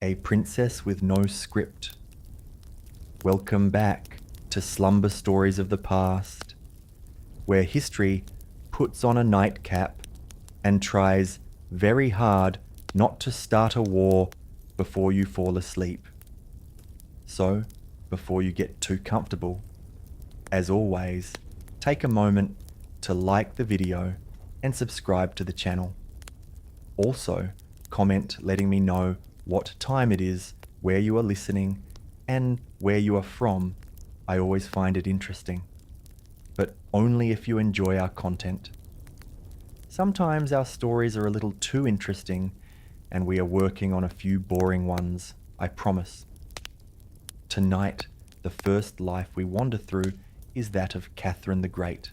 A princess with no script. Welcome back to Slumber Stories of the Past, where history puts on a nightcap and tries very hard not to start a war before you fall asleep. So, before you get too comfortable, as always, take a moment to like the video and subscribe to the channel. Also, comment letting me know what time it is, where you are listening, and where you are from. I always find it interesting, but only if you enjoy our content. Sometimes our stories are a little too interesting, and we are working on a few boring ones, I promise. Tonight, the first life we wander through is that of Catherine the Great,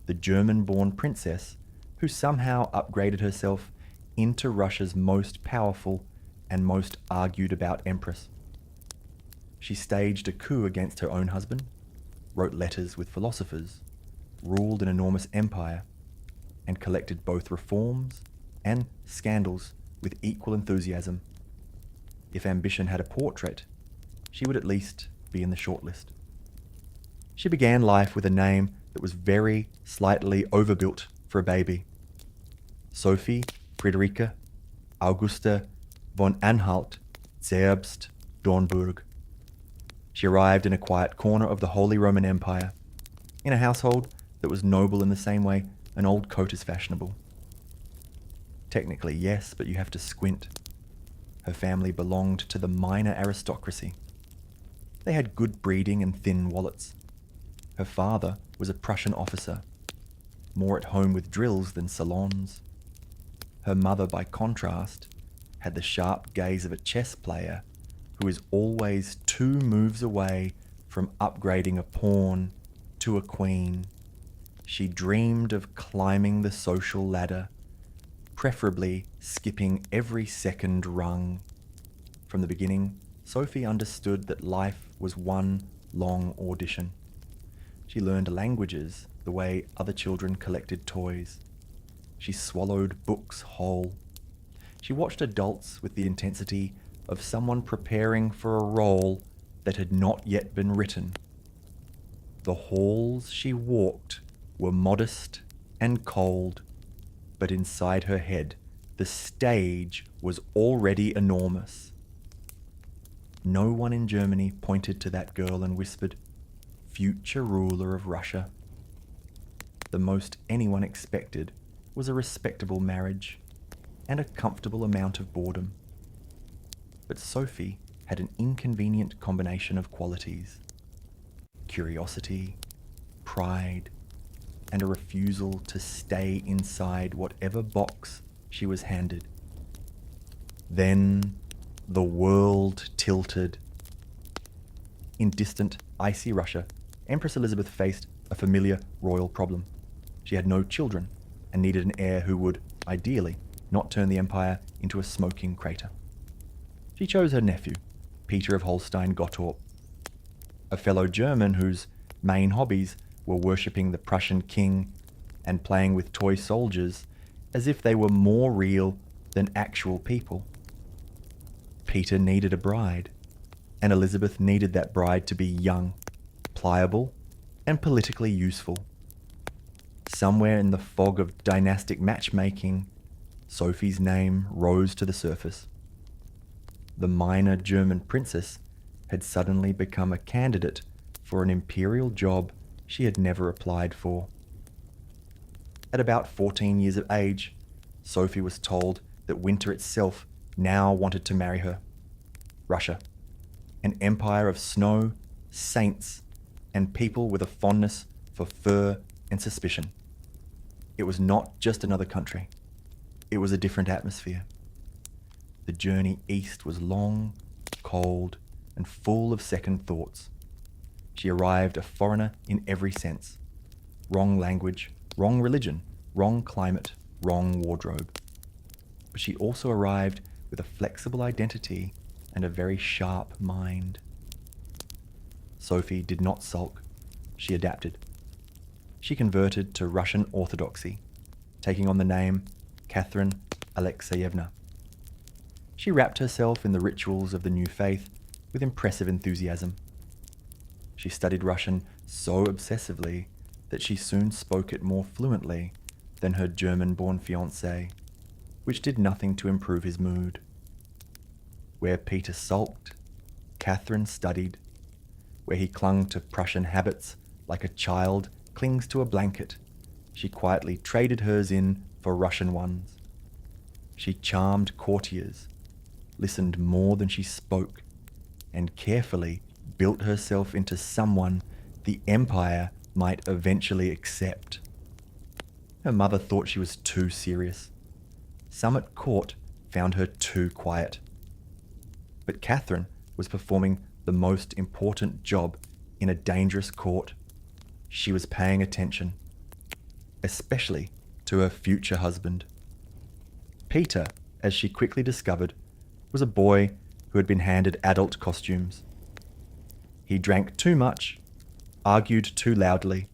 the German-born princess who somehow upgraded herself into Russia's most powerful and most argued about empress. She staged a coup against her own husband, wrote letters with philosophers, ruled an enormous empire, and collected both reforms and scandals with equal enthusiasm. If ambition had a portrait, she would at least be in the shortlist. She began life with a name that was very slightly overbuilt for a baby. Sophie Friederike Augusta von Anhalt Zerbst Dornburg. She arrived in a quiet corner of the Holy Roman Empire, in a household that was noble in the same way an old coat is fashionable. Technically, yes, but you have to squint. Her family belonged to the minor aristocracy. They had good breeding and thin wallets. Her father was a Prussian officer, more at home with drills than salons. Her mother, by contrast, had the sharp gaze of a chess player who is always 2 moves away from upgrading a pawn to a queen. She dreamed of climbing the social ladder, preferably skipping every second rung. From the beginning, Sophie understood that life was one long audition. She learned languages the way other children collected toys. She swallowed books whole. She watched adults with the intensity of someone preparing for a role that had not yet been written. The halls she walked were modest and cold, but inside her head, the stage was already enormous. No one in Germany pointed to that girl and whispered, "Future ruler of Russia." The most anyone expected was a respectable marriage and a comfortable amount of boredom. But Sophie had an inconvenient combination of qualities: curiosity, pride, and a refusal to stay inside whatever box she was handed. Then the world tilted. In distant, icy Russia, Empress Elizabeth faced a familiar royal problem. She had no children and needed an heir who would, ideally, not turn the empire into a smoking crater. She chose her nephew, Peter of Holstein-Gottorp, a fellow German whose main hobbies were worshipping the Prussian king and playing with toy soldiers as if they were more real than actual people. Peter needed a bride, and Elizabeth needed that bride to be young, pliable, and politically useful. Somewhere in the fog of dynastic matchmaking, Sophie's name rose to the surface. The minor German princess had suddenly become a candidate for an imperial job she had never applied for. At about 14 years of age, Sophie was told that winter itself now wanted to marry her. Russia, an empire of snow, saints, and people with a fondness for fur and suspicion. It was not just another country. It was a different atmosphere. The journey east was long, cold, and full of second thoughts. She arrived a foreigner in every sense. Wrong language, wrong religion, wrong climate, wrong wardrobe. But she also arrived with a flexible identity and a very sharp mind. Sophie did not sulk. She adapted. She converted to Russian Orthodoxy, taking on the name Catherine Alexeyevna. She wrapped herself in the rituals of the new faith with impressive enthusiasm. She studied Russian so obsessively that she soon spoke it more fluently than her German-born fiancé, which did nothing to improve his mood. Where Peter sulked, Catherine studied. Where he clung to Prussian habits like a child clings to a blanket, she quietly traded hers in for Russian ones. She charmed courtiers, listened more than she spoke, and carefully built herself into someone the empire might eventually accept. Her mother thought she was too serious. Some at court found her too quiet. But Catherine was performing the most important job in a dangerous court. She was paying attention, especially to her future husband. Peter, as she quickly discovered, was a boy who had been handed adult costumes. He drank too much, argued too loudly,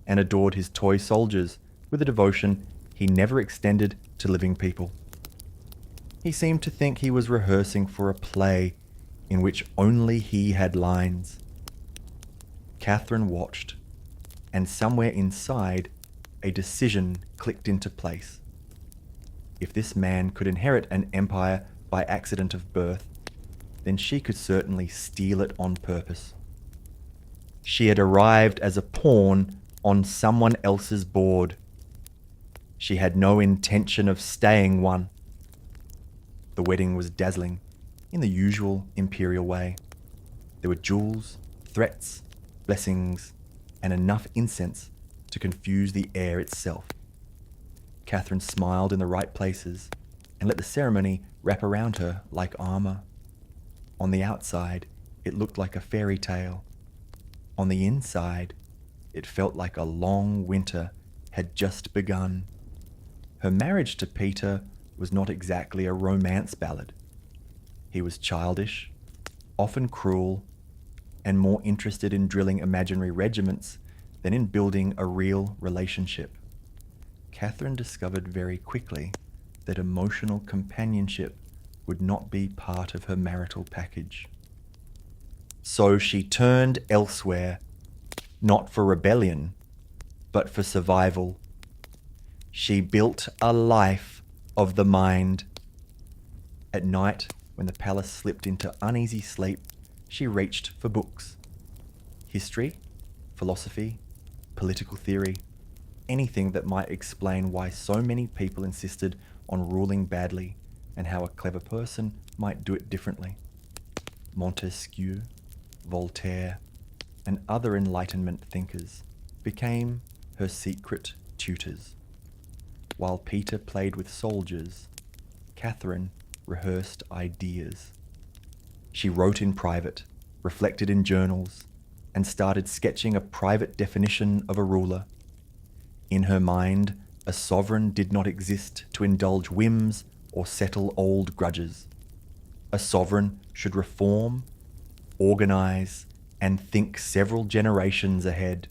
and adored his toy soldiers with a devotion he never extended to living people. He seemed to think he was rehearsing for a play in which only he had lines. Catherine watched, and somewhere inside, a decision clicked into place. If this man could inherit an empire by accident of birth, then she could certainly steal it on purpose. She had arrived as a pawn on someone else's board. She had no intention of staying one. The wedding was dazzling in the usual imperial way. There were jewels, threats, blessings, and enough incense to confuse the air itself. Catherine smiled in the right places and let the ceremony wrap around her like armor. On the outside, it looked like a fairy tale. On the inside, it felt like a long winter had just begun. Her marriage to Peter was not exactly a romance ballad. He was childish, often cruel, and more interested in drilling imaginary regiments than in building a real relationship. Catherine discovered very quickly that emotional companionship would not be part of her marital package. So she turned elsewhere, not for rebellion, but for survival. She built a life of the mind. At night, when the palace slipped into uneasy sleep, she reached for books. History, philosophy, political theory, anything that might explain why so many people insisted on ruling badly and how a clever person might do it differently. Montesquieu, Voltaire, and other Enlightenment thinkers became her secret tutors. While Peter played with soldiers, Catherine rehearsed ideas. She wrote in private, reflected in journals, and started sketching a private definition of a ruler. In her mind, a sovereign did not exist to indulge whims or settle old grudges. A sovereign should reform, organize, and think several generations ahead.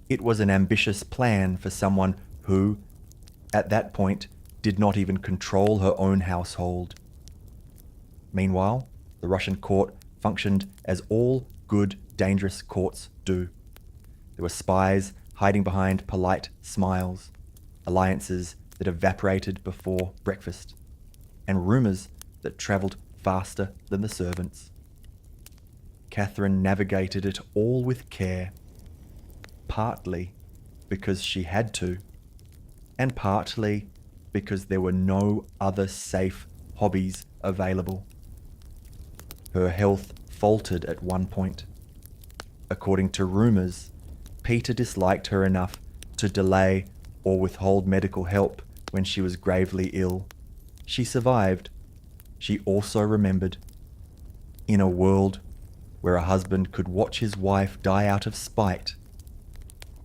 It was an ambitious plan for someone who, at that point, did not even control her own household. Meanwhile, the Russian court functioned as all good, dangerous courts do. There were spies hiding behind polite smiles, alliances that evaporated before breakfast, and rumors that travelled faster than the servants. Catherine navigated it all with care, partly because she had to, and partly because there were no other safe hobbies available. Her health faltered at one point. According to rumors, Peter disliked her enough to delay or withhold medical help when she was gravely ill. She survived. She also remembered. In a world where a husband could watch his wife die out of spite,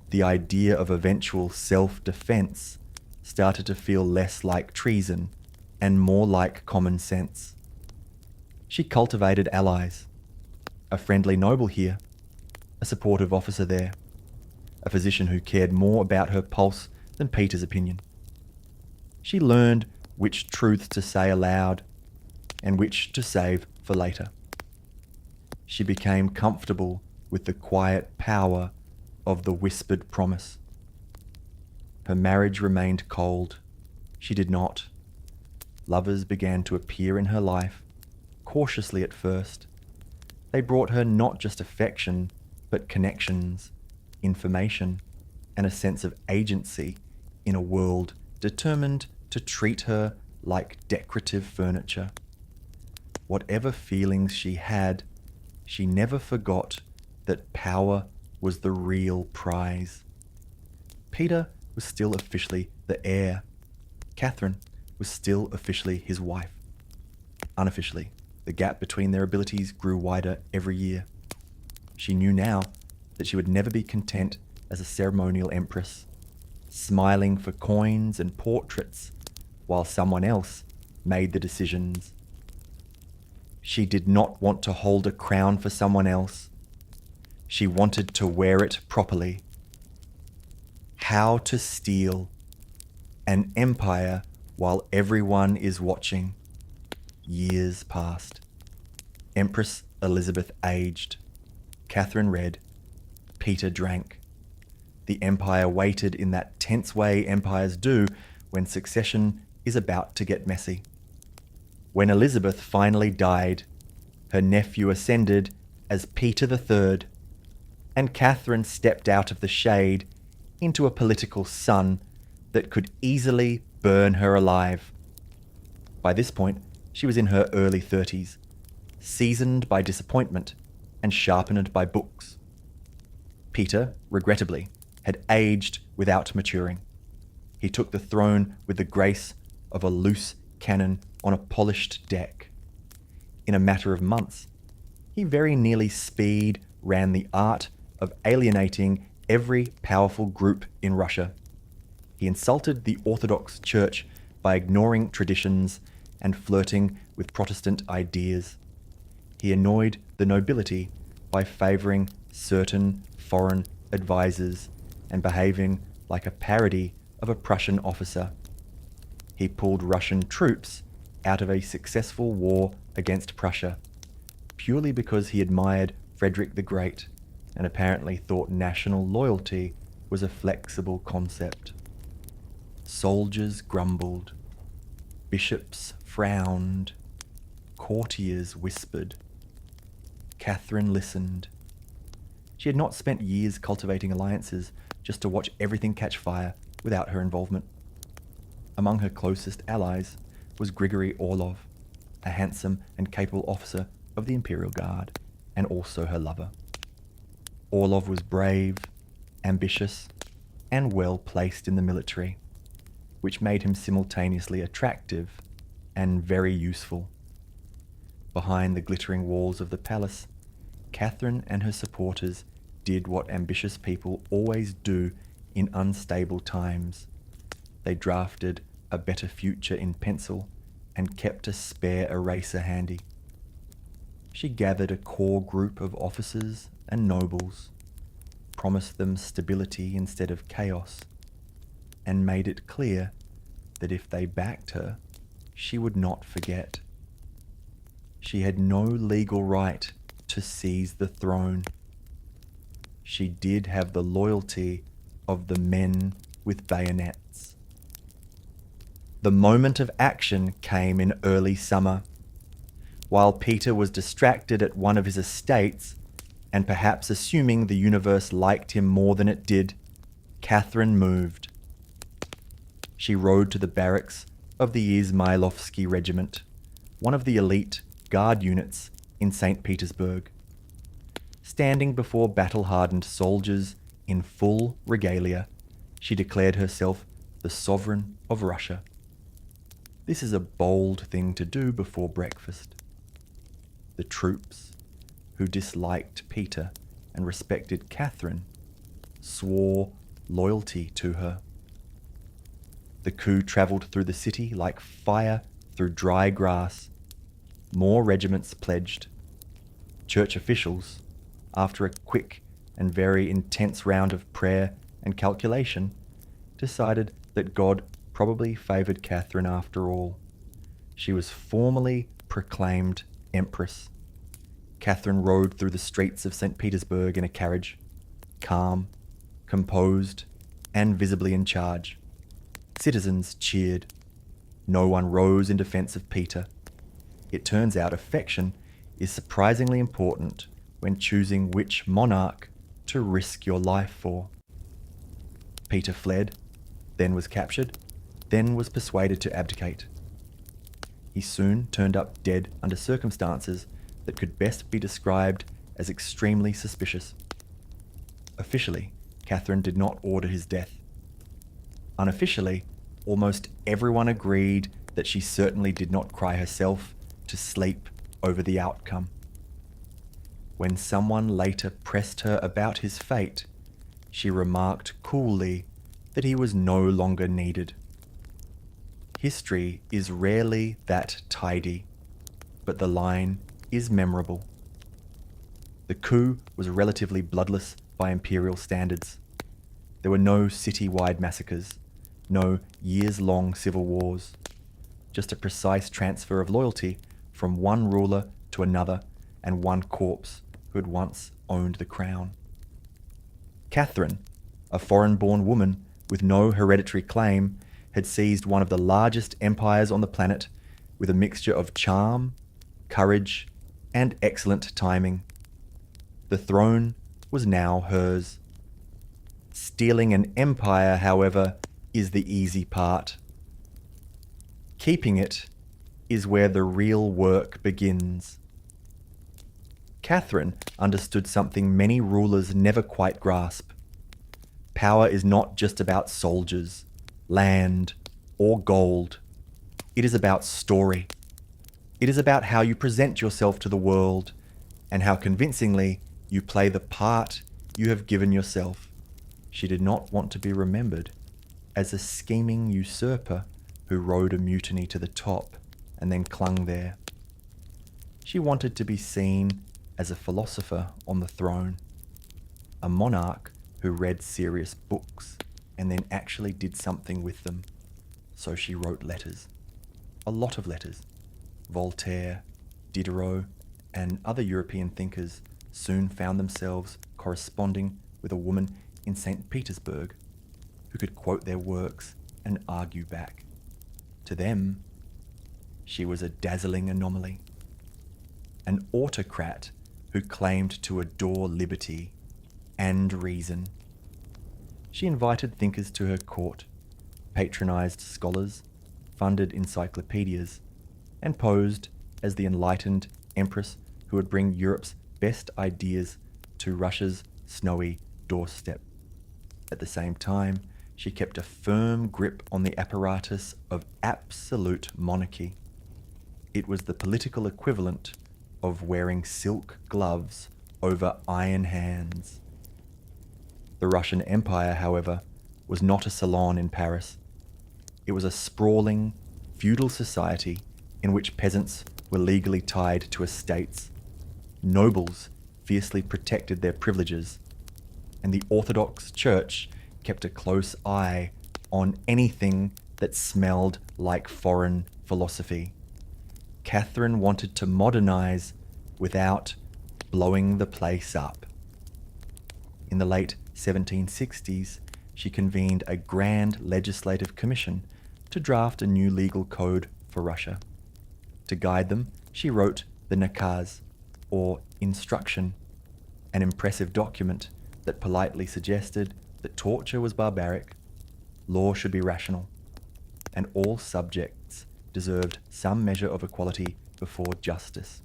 the idea of eventual self-defense started to feel less like treason and more like common sense. She cultivated allies. A friendly noble here, a supportive officer there, a physician who cared more about her pulse than Peter's opinion. She learned which truths to say aloud and which to save for later. She became comfortable with the quiet power of the whispered promise. Her marriage remained cold. She did not. Lovers began to appear in her life, cautiously at first. They brought her not just affection, but connections, information, and a sense of agency in a world determined to treat her like decorative furniture. Whatever feelings she had, she never forgot that power was the real prize. Peter was still officially the heir. Catherine was still officially his wife. Unofficially, the gap between their abilities grew wider every year. She knew now that she would never be content as a ceremonial empress, smiling for coins and portraits while someone else made the decisions. She did not want to hold a crown for someone else. She wanted to wear it properly. How to steal an empire while everyone is watching. Years passed. Empress Elizabeth aged. Catherine read. Peter drank. The empire waited in that tense way empires do when succession is about to get messy. When Elizabeth finally died, her nephew ascended as Peter III, and Catherine stepped out of the shade into a political sun that could easily burn her alive. By this point, she was in her early 30s, seasoned by disappointment and sharpened by books. Peter, regrettably, had aged without maturing. He took the throne with the grace of a loose cannon on a polished deck. In a matter of months, he very nearly speed ran the art of alienating every powerful group in Russia. He insulted the Orthodox Church by ignoring traditions and flirting with Protestant ideas. He annoyed the nobility by favouring certain foreign advisors and behaving like a parody of a Prussian officer. He pulled Russian troops out of a successful war against Prussia, purely because he admired Frederick the Great and apparently thought national loyalty was a flexible concept. Soldiers grumbled, bishops frowned, courtiers whispered. Catherine listened. She had not spent years cultivating alliances just to watch everything catch fire without her involvement. Among her closest allies was Grigory Orlov, a handsome and capable officer of the Imperial Guard, and also her lover. Orlov was brave, ambitious, and well placed in the military, which made him simultaneously attractive and very useful. Behind the glittering walls of the palace, Catherine and her supporters did what ambitious people always do in unstable times. They drafted a better future in pencil and kept a spare eraser handy. She gathered a core group of officers and nobles, promised them stability instead of chaos, and made it clear that if they backed her, she would not forget. She had no legal right to seize the throne. She did have the loyalty of the men with bayonets. The moment of action came in early summer. While Peter was distracted at one of his estates, and perhaps assuming the universe liked him more than it did, Catherine moved. She rode to the barracks of the Izmailovsky Regiment, one of the elite guard units in St. Petersburg. Standing before battle-hardened soldiers in full regalia, she declared herself the sovereign of Russia. This is a bold thing to do before breakfast. The troops, who disliked Peter and respected Catherine, swore loyalty to her. The coup travelled through the city like fire through dry grass. More regiments pledged. Church officials, after a quick and very intense round of prayer and calculation, decided that God probably favoured Catherine after all. She was formally proclaimed Empress. Catherine rode through the streets of St. Petersburg in a carriage, calm, composed, and visibly in charge. Citizens cheered. No one rose in defence of Peter. It turns out affection is surprisingly important when choosing which monarch to risk your life for. Peter fled, then was captured, then was persuaded to abdicate. He soon turned up dead under circumstances that could best be described as extremely suspicious. Officially, Catherine did not order his death. Unofficially, almost everyone agreed that she certainly did not cry herself to sleep over the outcome. When someone later pressed her about his fate, she remarked coolly that he was no longer needed. History is rarely that tidy, but the line is memorable. The coup was relatively bloodless by imperial standards. There were no city-wide massacres, no years-long civil wars, just a precise transfer of loyalty from one ruler to another and one corpse who had once owned the crown. Catherine, a foreign-born woman with no hereditary claim, had seized one of the largest empires on the planet with a mixture of charm, courage, and excellent timing. The throne was now hers. Stealing an empire, however, is the easy part. Keeping it is where the real work begins. Catherine understood something many rulers never quite grasp. Power is not just about soldiers, land, or gold. It is about story. It is about how you present yourself to the world and how convincingly you play the part you have given yourself. She did not want to be remembered as a scheming usurper who rode a mutiny to the top and then clung there. She wanted to be seen as a philosopher on the throne, a monarch who read serious books and then actually did something with them. So she wrote letters, a lot of letters. Voltaire, Diderot, and other European thinkers soon found themselves corresponding with a woman in St. Petersburg who could quote their works and argue back. To them, she was a dazzling anomaly, an autocrat who claimed to adore liberty and reason. She invited thinkers to her court, patronized scholars, funded encyclopedias, and posed as the enlightened empress who would bring Europe's best ideas to Russia's snowy doorstep. At the same time, she kept a firm grip on the apparatus of absolute monarchy. It was the political equivalent of wearing silk gloves over iron hands. The Russian Empire, however, was not a salon in Paris. It was a sprawling, feudal society in which peasants were legally tied to estates. Nobles fiercely protected their privileges, and the Orthodox Church kept a close eye on anything that smelled like foreign philosophy. Catherine wanted to modernize without blowing the place up. In the late 1760s, she convened a grand legislative commission to draft a new legal code for Russia. To guide them, she wrote the nakaz, or instruction, an impressive document that politely suggested that torture was barbaric, law should be rational, and all subjects deserved some measure of equality before justice.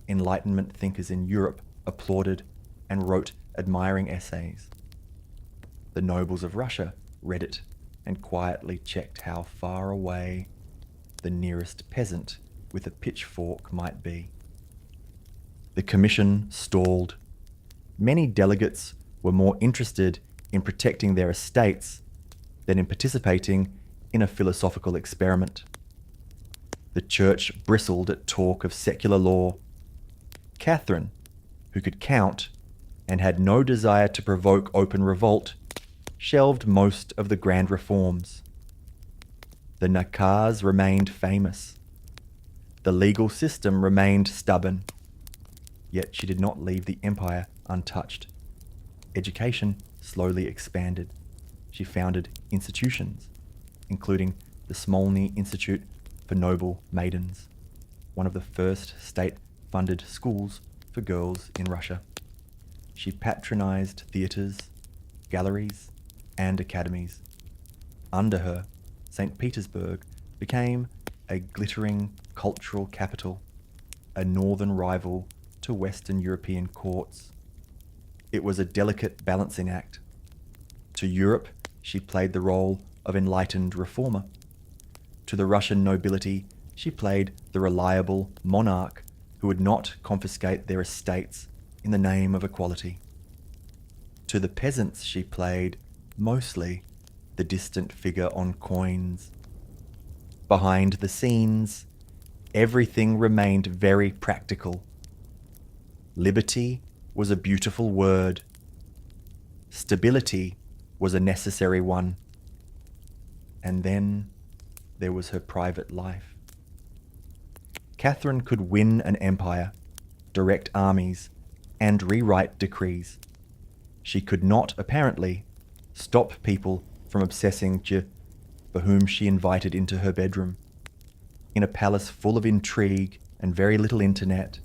Enlightenment thinkers in Europe applauded and wrote admiring essays. The nobles of Russia read it and quietly checked how far away the nearest peasant with a pitchfork might be. The commission stalled. Many delegates were more interested in protecting their estates than in participating in a philosophical experiment. The church bristled at talk of secular law. Catherine, who could count and had no desire to provoke open revolt, shelved most of the grand reforms. The nakaz remained famous. The legal system remained stubborn. Yet she did not leave the empire untouched. Education slowly expanded. She founded institutions, including the Smolny Institute for Noble Maidens, one of the first state-funded schools for girls in Russia. She patronized theaters, galleries, and academies. Under her, St. Petersburg became a glittering cultural capital, a northern rival to Western European courts. It was a delicate balancing act. To Europe, she played the role of enlightened reformer. To the Russian nobility, she played the reliable monarch who would not confiscate their estates in the name of equality. To the peasants, she played, mostly, the distant figure on coins. Behind the scenes, everything remained very practical. Liberty was a beautiful word. Stability was a necessary one. And then there was her private life. Catherine could win an empire, direct armies, and rewrite decrees. She could not, apparently, stop people from obsessing for whom she invited into her bedroom. In a palace full of intrigue and very little internet,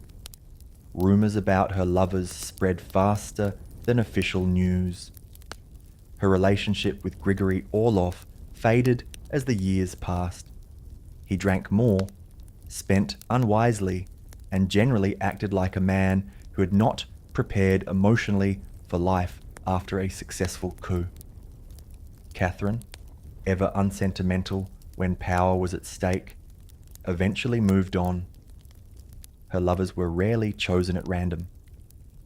rumors about her lovers spread faster than official news. Her relationship with Grigory Orlov faded as the years passed. He drank more, spent unwisely, and generally acted like a man who had not prepared emotionally for life after a successful coup. Catherine, ever unsentimental when power was at stake, eventually moved on. Her lovers were rarely chosen at random.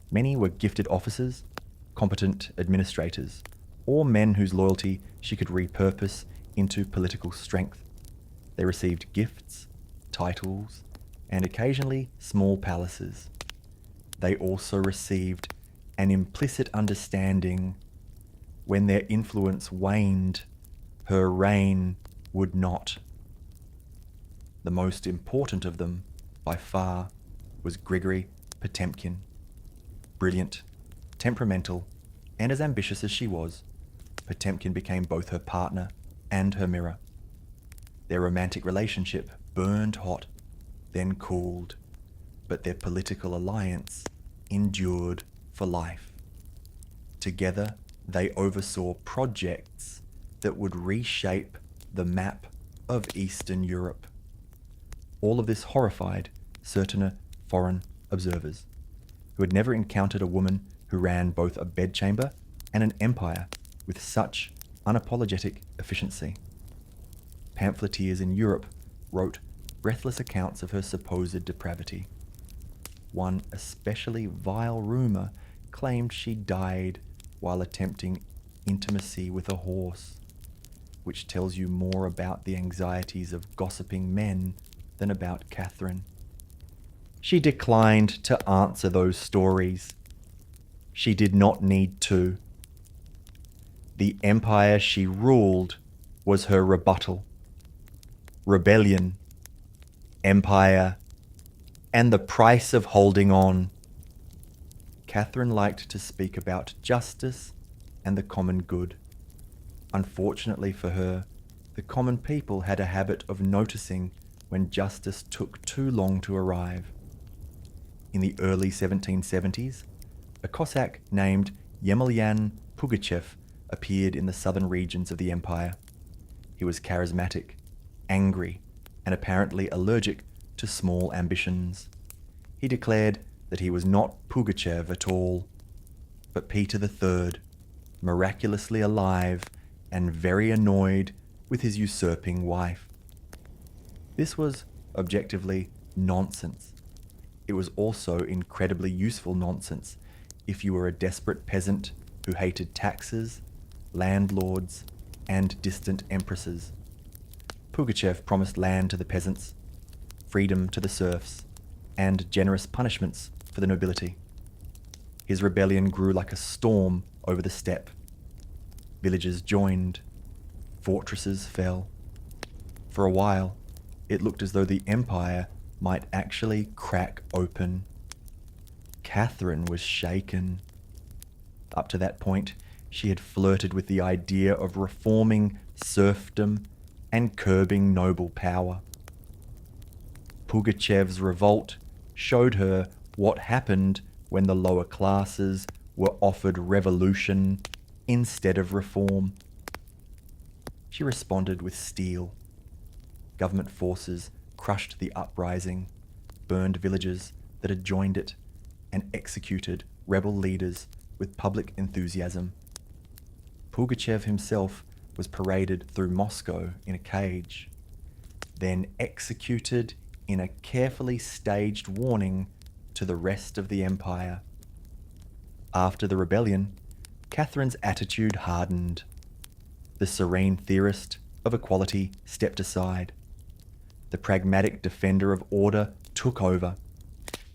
Many were gifted officers, competent administrators, or men whose loyalty she could repurpose into political strength. They received gifts, titles, and occasionally small palaces. They also received an implicit understanding when their influence waned, her reign would not. The most important of them, by far, was Grigory Potemkin. Brilliant, temperamental, and as ambitious as she was, Potemkin became both her partner and her mirror. Their romantic relationship burned hot, then cooled, but their political alliance endured for life. Together, they oversaw projects that would reshape the map of Eastern Europe. All of this horrified certain foreign observers, who had never encountered a woman who ran both a bedchamber and an empire with such unapologetic efficiency. Pamphleteers in Europe wrote breathless accounts of her supposed depravity. One especially vile rumor claimed she died while attempting intimacy with a horse, which tells you more about the anxieties of gossiping men than about Catherine. She declined to answer those stories. She did not need to. The empire she ruled was her rebuttal. Rebellion, empire, and the price of holding on. Catherine liked to speak about justice and the common good. Unfortunately for her, the common people had a habit of noticing when justice took too long to arrive. In the early 1770s, a Cossack named Yemelyan Pugachev appeared in the southern regions of the empire. He was charismatic, angry, and apparently allergic to small ambitions. He declared that he was not Pugachev at all, but Peter III, miraculously alive and very annoyed with his usurping wife. This was objectively nonsense. It was also incredibly useful nonsense if you were a desperate peasant who hated taxes, landlords, and distant empresses. Pugachev promised land to the peasants, freedom to the serfs, and generous punishments for the nobility. His rebellion grew like a storm over the steppe. Villages joined, fortresses fell. For a while, it looked as though the empire might actually crack open. Catherine was shaken. Up to that point, she had flirted with the idea of reforming serfdom and curbing noble power. Pugachev's revolt showed her what happened when the lower classes were offered revolution instead of reform. She responded with steel. Government forces crushed the uprising, burned villages that had joined it, and executed rebel leaders with public enthusiasm. Pugachev himself was paraded through Moscow in a cage, then executed in a carefully staged warning to the rest of the empire. After the rebellion, Catherine's attitude hardened. The serene theorist of equality stepped aside. The pragmatic defender of order took over.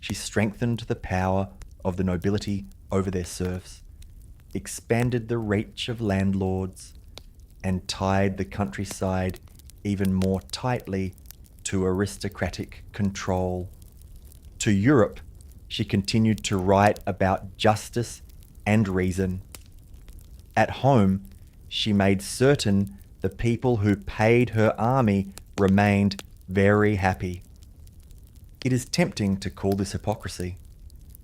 She strengthened the power of the nobility over their serfs, expanded the reach of landlords, and tied the countryside even more tightly to aristocratic control. To Europe, she continued to write about justice and reason. At home, she made certain the people who paid her army remained very happy. It is tempting to call this hypocrisy.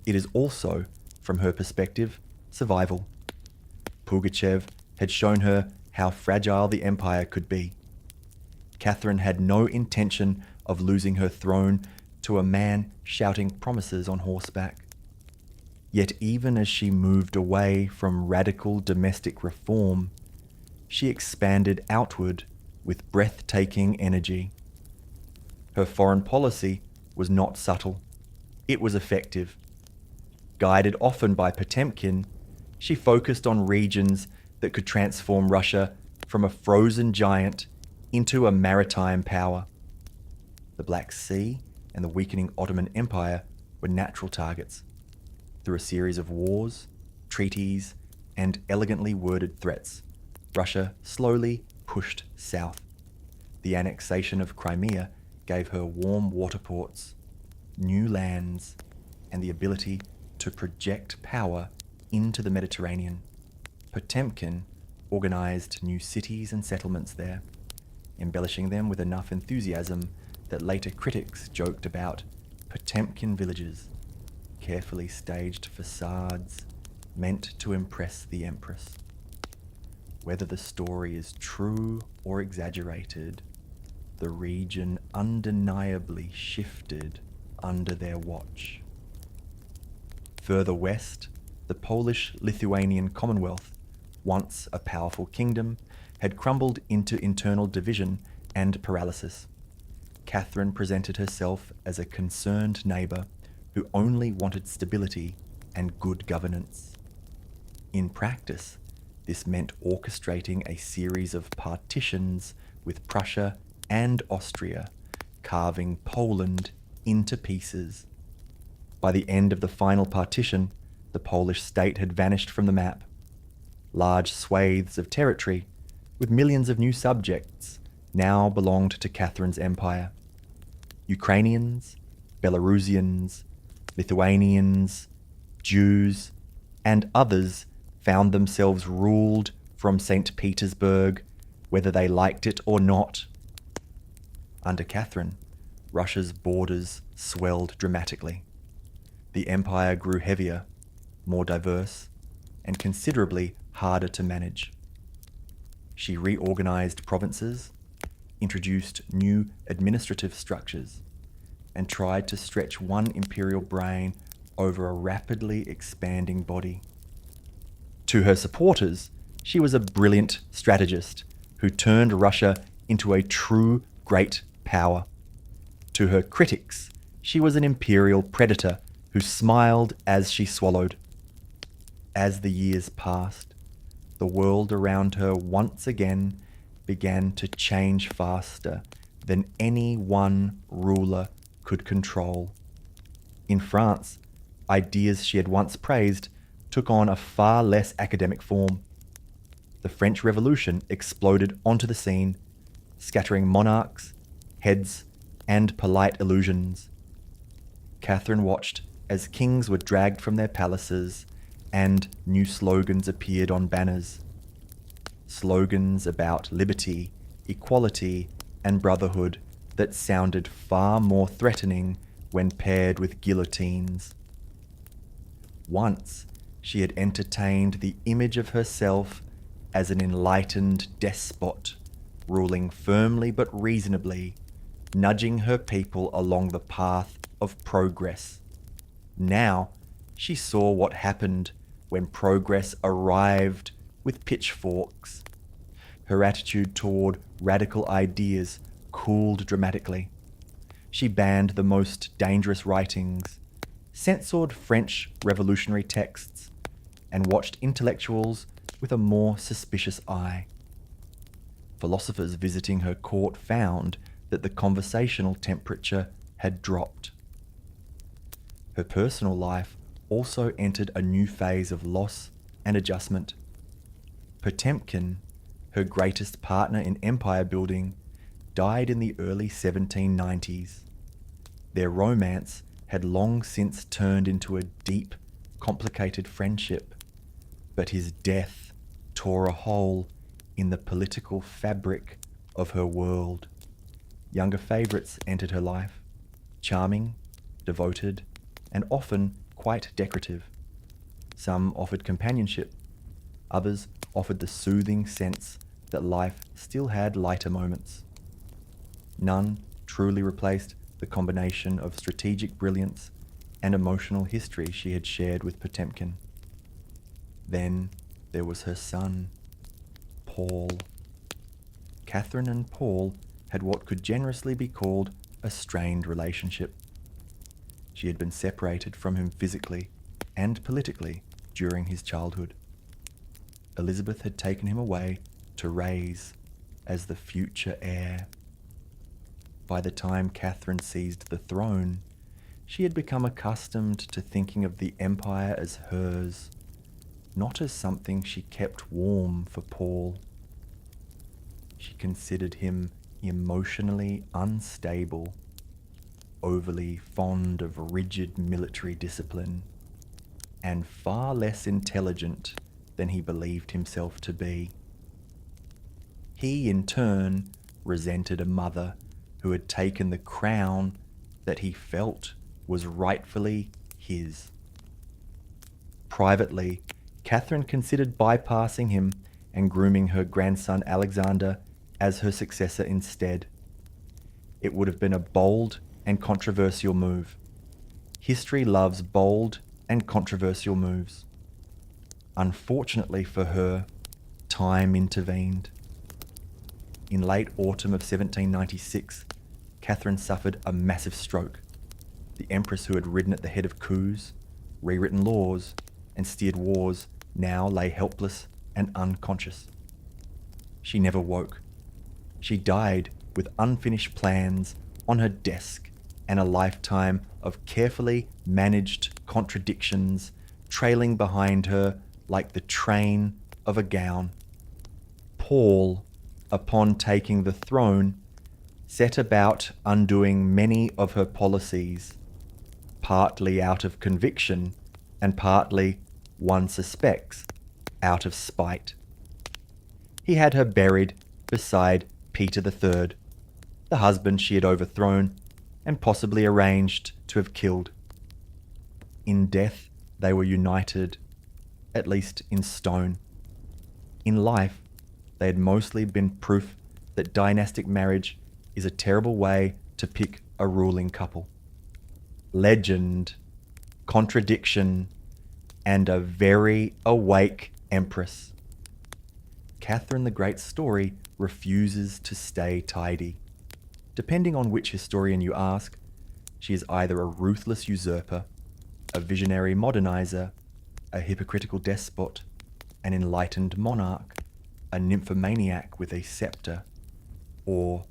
It is also, from her perspective, survival. Pugachev had shown her how fragile the empire could be. Catherine had no intention of losing her throne to a man shouting promises on horseback. Yet even as she moved away from radical domestic reform, she expanded outward with breathtaking energy. Her foreign policy was not subtle. It was effective. Guided often by Potemkin, she focused on regions that could transform Russia from a frozen giant into a maritime power. The Black Sea and the weakening Ottoman Empire were natural targets. Through a series of wars, treaties, and elegantly worded threats, Russia slowly pushed south. The annexation of Crimea gave her warm water ports, new lands, and the ability to project power into the Mediterranean. Potemkin organized new cities and settlements there, embellishing them with enough enthusiasm that later critics joked about Potemkin villages, carefully staged facades meant to impress the empress. Whether the story is true or exaggerated, the region undeniably shifted under their watch. Further west, the Polish-Lithuanian Commonwealth, once a powerful kingdom, had crumbled into internal division and paralysis. Catherine presented herself as a concerned neighbour who only wanted stability and good governance. In practice, this meant orchestrating a series of partitions with Prussia and Austria, carving Poland into pieces. By the end of the final partition, the Polish state had vanished from the map. Large swathes of territory, with millions of new subjects, now belonged to Catherine's empire. Ukrainians, Belarusians, Lithuanians, Jews, and others found themselves ruled from St. Petersburg, whether they liked it or not. Under Catherine, Russia's borders swelled dramatically. The empire grew heavier, more diverse, and considerably harder to manage. She reorganized provinces, introduced new administrative structures, and tried to stretch one imperial brain over a rapidly expanding body. To her supporters, she was a brilliant strategist who turned Russia into a true great power. To her critics, she was an imperial predator who smiled as she swallowed. As the years passed, the world around her once again began to change faster than any one ruler could control. In France, ideas she had once praised took on a far less academic form. The French Revolution exploded onto the scene, scattering monarchs, heads, and polite illusions. Catherine watched as kings were dragged from their palaces and new slogans appeared on banners. Slogans about liberty, equality, and brotherhood that sounded far more threatening when paired with guillotines. Once she had entertained the image of herself as an enlightened despot, ruling firmly but reasonably, nudging her people along the path of progress. Now she saw what happened when progress arrived with pitchforks. Her attitude toward radical ideas cooled dramatically. She banned the most dangerous writings, censored French revolutionary texts, and watched intellectuals with a more suspicious eye. Philosophers visiting her court found that the conversational temperature had dropped. Her personal life also entered a new phase of loss and adjustment. Potemkin, her greatest partner in empire building, died in the early 1790s. Their romance had long since turned into a deep, complicated friendship, but his death tore a hole in the political fabric of her world. Younger favourites entered her life, charming, devoted, and often quite decorative. Some offered companionship, others offered the soothing sense that life still had lighter moments. None truly replaced the combination of strategic brilliance and emotional history she had shared with Potemkin. Then there was her son, Paul. Catherine and Paul had what could generously be called a strained relationship. She had been separated from him physically and politically during his childhood. Elizabeth had taken him away to raise as the future heir. By the time Catherine seized the throne, she had become accustomed to thinking of the empire as hers, not as something she kept warm for Paul. She considered him emotionally unstable, overly fond of rigid military discipline, and far less intelligent than he believed himself to be. He, in turn, resented a mother who had taken the crown that he felt was rightfully his. Privately, Catherine considered bypassing him and grooming her grandson Alexander as her successor instead. It would have been a bold and controversial move. History loves bold and controversial moves. Unfortunately for her, time intervened. In late autumn of 1796, Catherine suffered a massive stroke. The empress who had ridden at the head of coups, rewritten laws, and steered wars now lay helpless and unconscious. She never woke. She died with unfinished plans on her desk and a lifetime of carefully managed contradictions trailing behind her like the train of a gown. Paul, upon taking the throne, set about undoing many of her policies, partly out of conviction and partly, one suspects, out of spite. He had her buried beside Peter III, the husband she had overthrown and possibly arranged to have killed. In death, they were united, at least in stone. In life, they had mostly been proof that dynastic marriage is a terrible way to pick a ruling couple. Legend, contradiction, and a very awake empress. Catherine the Great's story refuses to stay tidy. Depending on which historian you ask, she is either a ruthless usurper, a visionary modernizer, a hypocritical despot, an enlightened monarch, a nymphomaniac with a scepter, or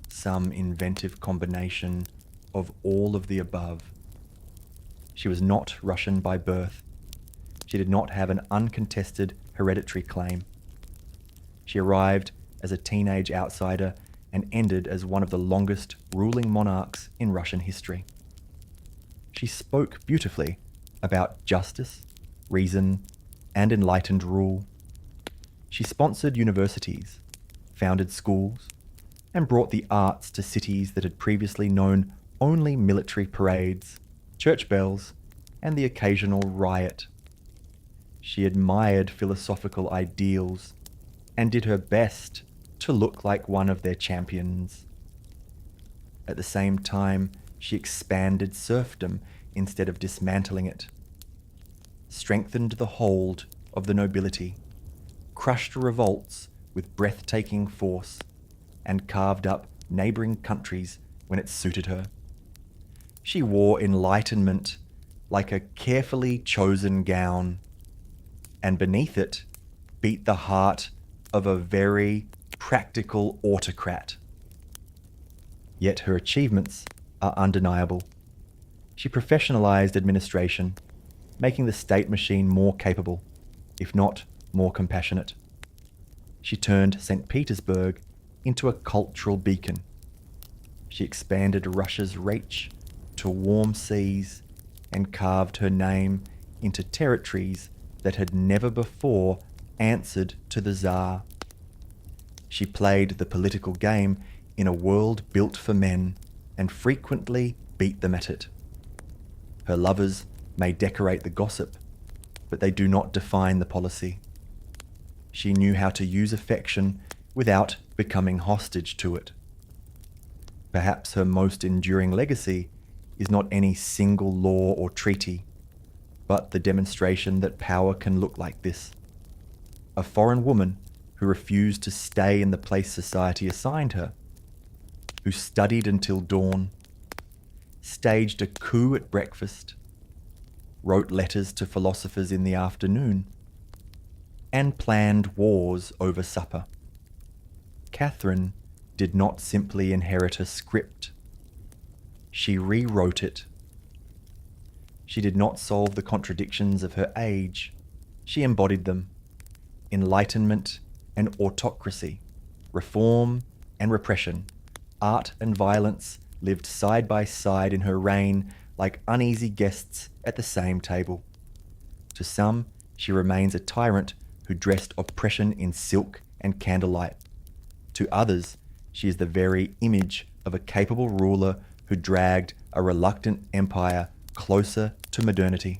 some inventive combination of all of the above. She was not Russian by birth. She did not have an uncontested hereditary claim. She arrived as a teenage outsider and ended as one of the longest ruling monarchs in Russian history. She spoke beautifully about justice, reason, and enlightened rule. She sponsored universities, founded schools, and brought the arts to cities that had previously known only military parades, church bells, and the occasional riot. She admired philosophical ideals and did her best to look like one of their champions. At the same time, she expanded serfdom instead of dismantling it, strengthened the hold of the nobility, crushed revolts with breathtaking force, and carved up neighbouring countries when it suited her. She wore enlightenment like a carefully chosen gown, and beneath it beat the heart of a very practical autocrat. Yet her achievements are undeniable. She professionalized administration, making the state machine more capable, if not more compassionate. She turned St. Petersburg into a cultural beacon. She expanded Russia's reach to warm seas and carved her name into territories that had never before answered to the Tsar. She played the political game in a world built for men and frequently beat them at it. Her lovers may decorate the gossip, but they do not define the policy. She knew how to use affection without becoming hostage to it. Perhaps her most enduring legacy is not any single law or treaty, but the demonstration that power can look like this. A foreign woman who refused to stay in the place society assigned her, who studied until dawn, staged a coup at breakfast, wrote letters to philosophers in the afternoon, and planned wars over supper. Catherine did not simply inherit a script. She rewrote it. She did not solve the contradictions of her age. She embodied them. Enlightenment and autocracy, reform and repression, art and violence lived side by side in her reign like uneasy guests at the same table. To some, she remains a tyrant who dressed oppression in silk and candlelight. To others, she is the very image of a capable ruler who dragged a reluctant empire closer to modernity.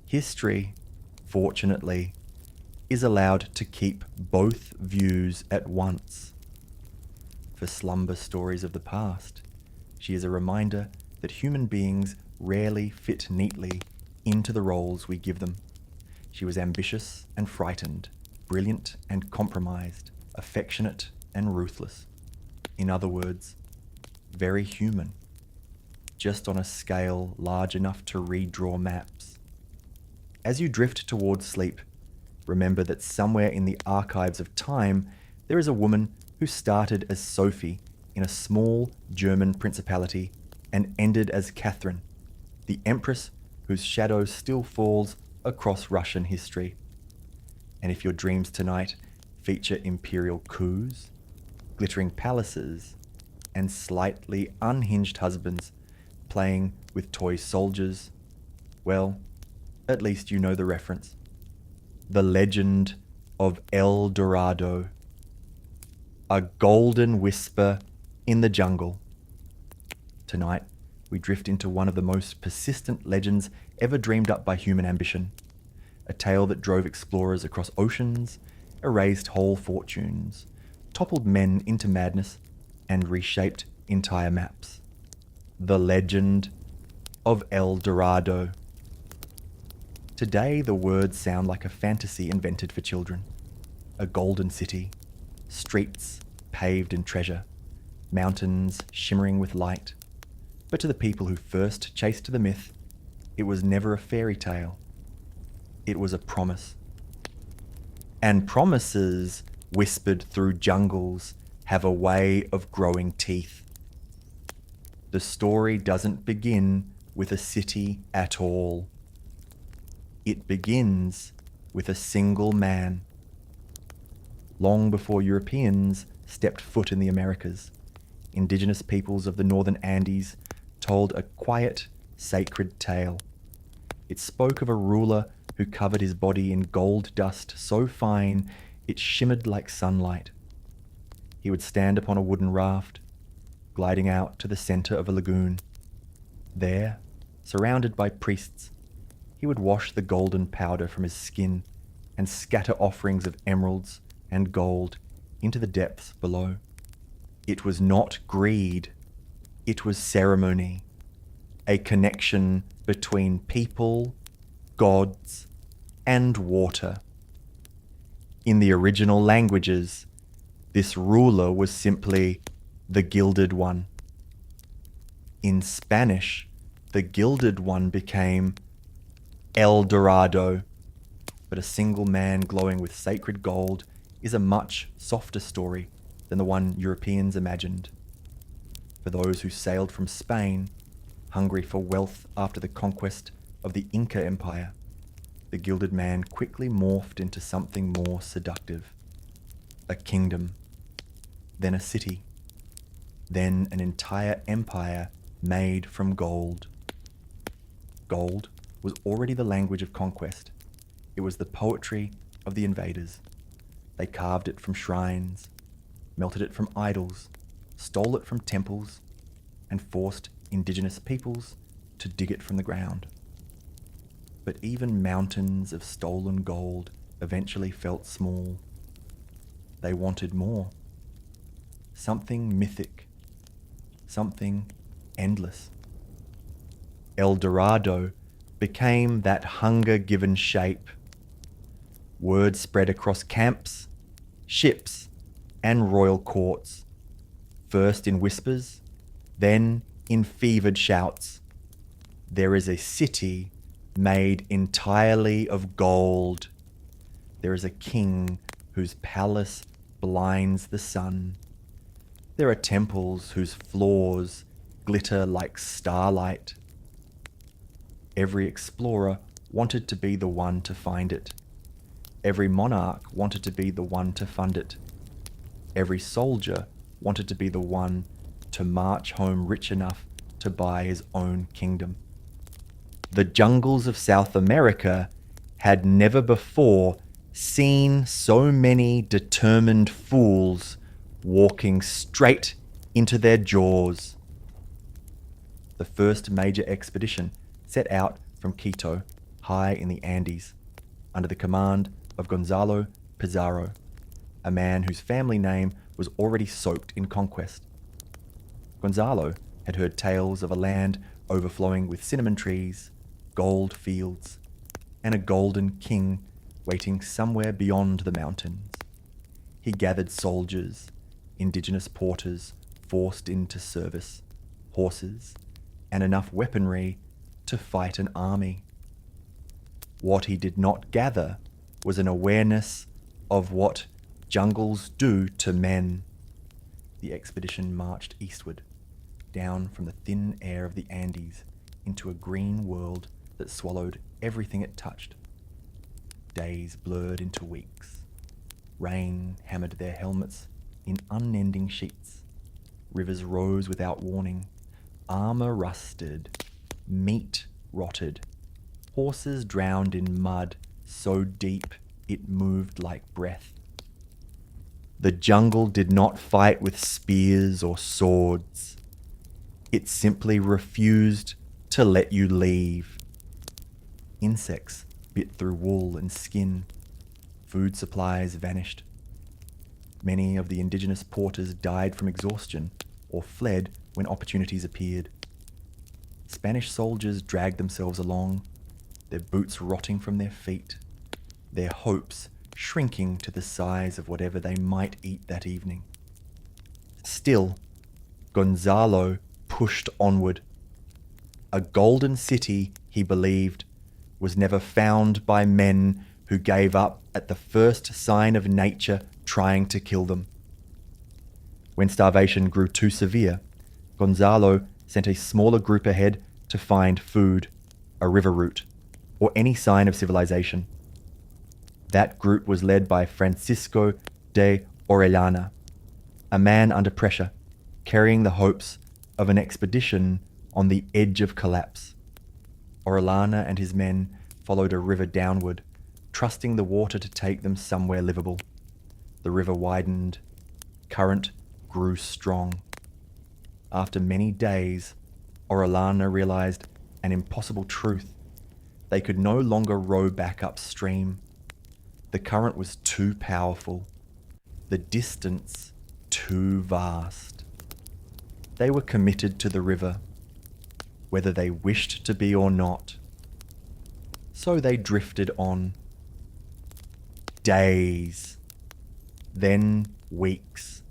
History, fortunately, is allowed to keep both views at once. For slumber stories of the past, she is a reminder that human beings rarely fit neatly into the roles we give them. She was ambitious and frightened, brilliant and compromised, affectionate and ruthless. In other words, very human, just on a scale large enough to redraw maps. As you drift towards sleep, remember that somewhere in the archives of time, there is a woman who started as Sophie in a small German principality and ended as Catherine, the empress whose shadow still falls across Russian history. And if your dreams tonight feature imperial coups, glittering palaces, and slightly unhinged husbands playing with toy soldiers, well, at least you know the reference. The legend of El Dorado. A golden whisper in the jungle. Tonight, we drift into one of the most persistent legends ever dreamed up by human ambition. A tale that drove explorers across oceans, erased whole fortunes, toppled men into madness, and reshaped entire maps. The legend of El Dorado. Today, the words sound like a fantasy invented for children. A golden city, streets paved in treasure, mountains shimmering with light. But to the people who first chased the myth, it was never a fairy tale. It was a promise. And promises, whispered through jungles, have a way of growing teeth. The story doesn't begin with a city at all. It begins with a single man. Long before Europeans stepped foot in the Americas, indigenous peoples of the northern Andes told a quiet, sacred tale. It spoke of a ruler who covered his body in gold dust so fine it shimmered like sunlight. He would stand upon a wooden raft, gliding out to the center of a lagoon. There, surrounded by priests, he would wash the golden powder from his skin and scatter offerings of emeralds and gold into the depths below. It was not greed, it was ceremony, a connection between people, gods, and water. In the original languages, this ruler was simply the Gilded One. In Spanish, the Gilded One became El Dorado, but a single man glowing with sacred gold is a much softer story than the one Europeans imagined. For those who sailed from Spain, hungry for wealth after the conquest of the Inca Empire, the Gilded Man quickly morphed into something more seductive. A kingdom, then a city, then an entire empire made from gold. Gold was already the language of conquest. It was the poetry of the invaders. They carved it from shrines, melted it from idols, stole it from temples, and forced indigenous peoples to dig it from the ground. But even mountains of stolen gold eventually felt small. They wanted more. Something mythic. Something endless. El Dorado became that hunger given shape. Word spread across camps, ships, and royal courts, first in whispers, then in fevered shouts. There is a city made entirely of gold. There is a king whose palace blinds the sun. There are temples whose floors glitter like starlight. Every explorer wanted to be the one to find it. Every monarch wanted to be the one to fund it. Every soldier wanted to be the one to march home rich enough to buy his own kingdom. The jungles of South America had never before seen so many determined fools walking straight into their jaws. The first major expedition set out from Quito, high in the Andes, under the command of Gonzalo Pizarro, a man whose family name was already soaked in conquest. Gonzalo had heard tales of a land overflowing with cinnamon trees, gold fields, and a golden king waiting somewhere beyond the mountains. He gathered soldiers, indigenous porters forced into service, horses, and enough weaponry to fight an army. What he did not gather was an awareness of what jungles do to men. The expedition marched eastward, down from the thin air of the Andes into a green world that swallowed everything it touched. Days blurred into weeks. Rain hammered their helmets in unending sheets. Rivers rose without warning. Armor rusted. Meat rotted. Horses drowned in mud so deep it moved like breath. The jungle did not fight with spears or swords. It simply refused to let you leave. Insects bit through wool and skin. Food supplies vanished. Many of the indigenous porters died from exhaustion or fled when opportunities appeared. Spanish soldiers dragged themselves along, their boots rotting from their feet, their hopes shrinking to the size of whatever they might eat that evening. Still, Gonzalo pushed onward. A golden city, he believed, was never found by men who gave up at the first sign of nature trying to kill them. When starvation grew too severe, Gonzalo sent a smaller group ahead to find food, a river route, or any sign of civilization. That group was led by Francisco de Orellana, a man under pressure, carrying the hopes of an expedition on the edge of collapse. Orellana and his men followed a river downward, trusting the water to take them somewhere livable. The river widened. Current grew strong. After many days, Orellana realized an impossible truth. They could no longer row back upstream. The current was too powerful. The distance too vast. They were committed to the river, whether they wished to be or not. So they drifted on. Days, then weeks,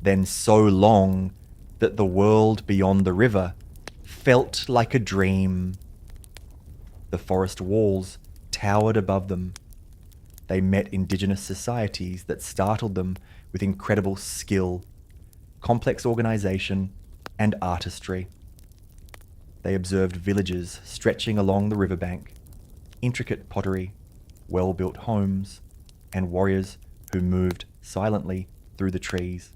then so long that the world beyond the river felt like a dream. The forest walls towered above them. They met indigenous societies that startled them with incredible skill, complex organization, and artistry. They observed villages stretching along the riverbank, intricate pottery, well-built homes, and warriors who moved silently through the trees.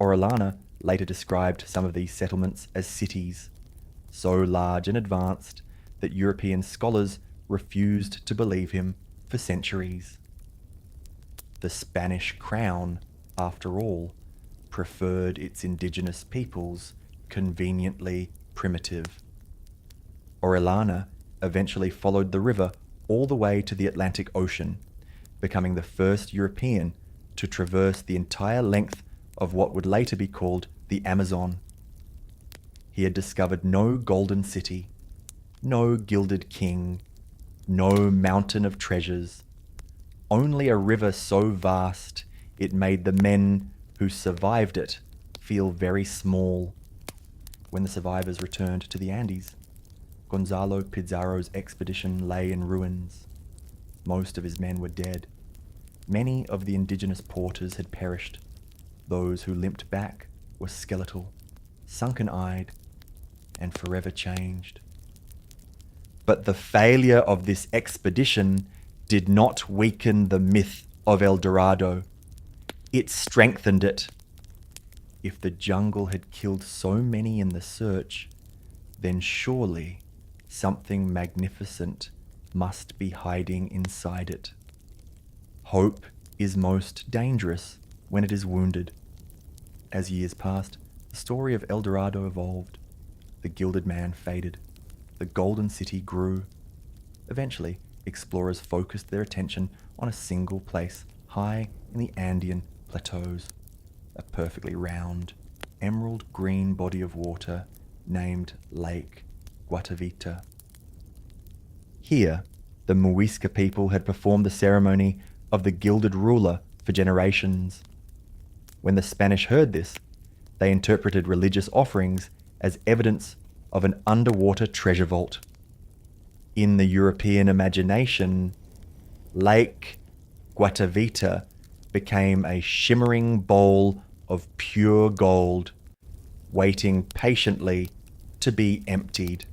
Orellana later described some of these settlements as cities, so large and advanced that European scholars refused to believe him for centuries. The Spanish crown, after all, preferred its indigenous peoples conveniently primitive. Orellana eventually followed the river all the way to the Atlantic Ocean, becoming the first European to traverse the entire length of what would later be called the Amazon. He had discovered no golden city, no gilded king, no mountain of treasures, only a river so vast it made the men who survived it feel very small. When the survivors returned to the Andes, Gonzalo Pizarro's expedition lay in ruins. Most of his men were dead. Many of the indigenous porters had perished. Those who limped back were skeletal, sunken-eyed, and forever changed. But the failure of this expedition did not weaken the myth of El Dorado. It strengthened it. If the jungle had killed so many in the search, then surely something magnificent must be hiding inside it. Hope is most dangerous when it is wounded. As years passed, the story of El Dorado evolved. The gilded man faded. The golden city grew. Eventually, explorers focused their attention on a single place, high in the Andean plateaus. A perfectly round, emerald green body of water named Lake Guatavita. Here, the Muisca people had performed the ceremony of the gilded ruler for generations. When the Spanish heard this, they interpreted religious offerings as evidence of an underwater treasure vault. In the European imagination, Lake Guatavita became a shimmering bowl of pure gold, waiting patiently to be emptied.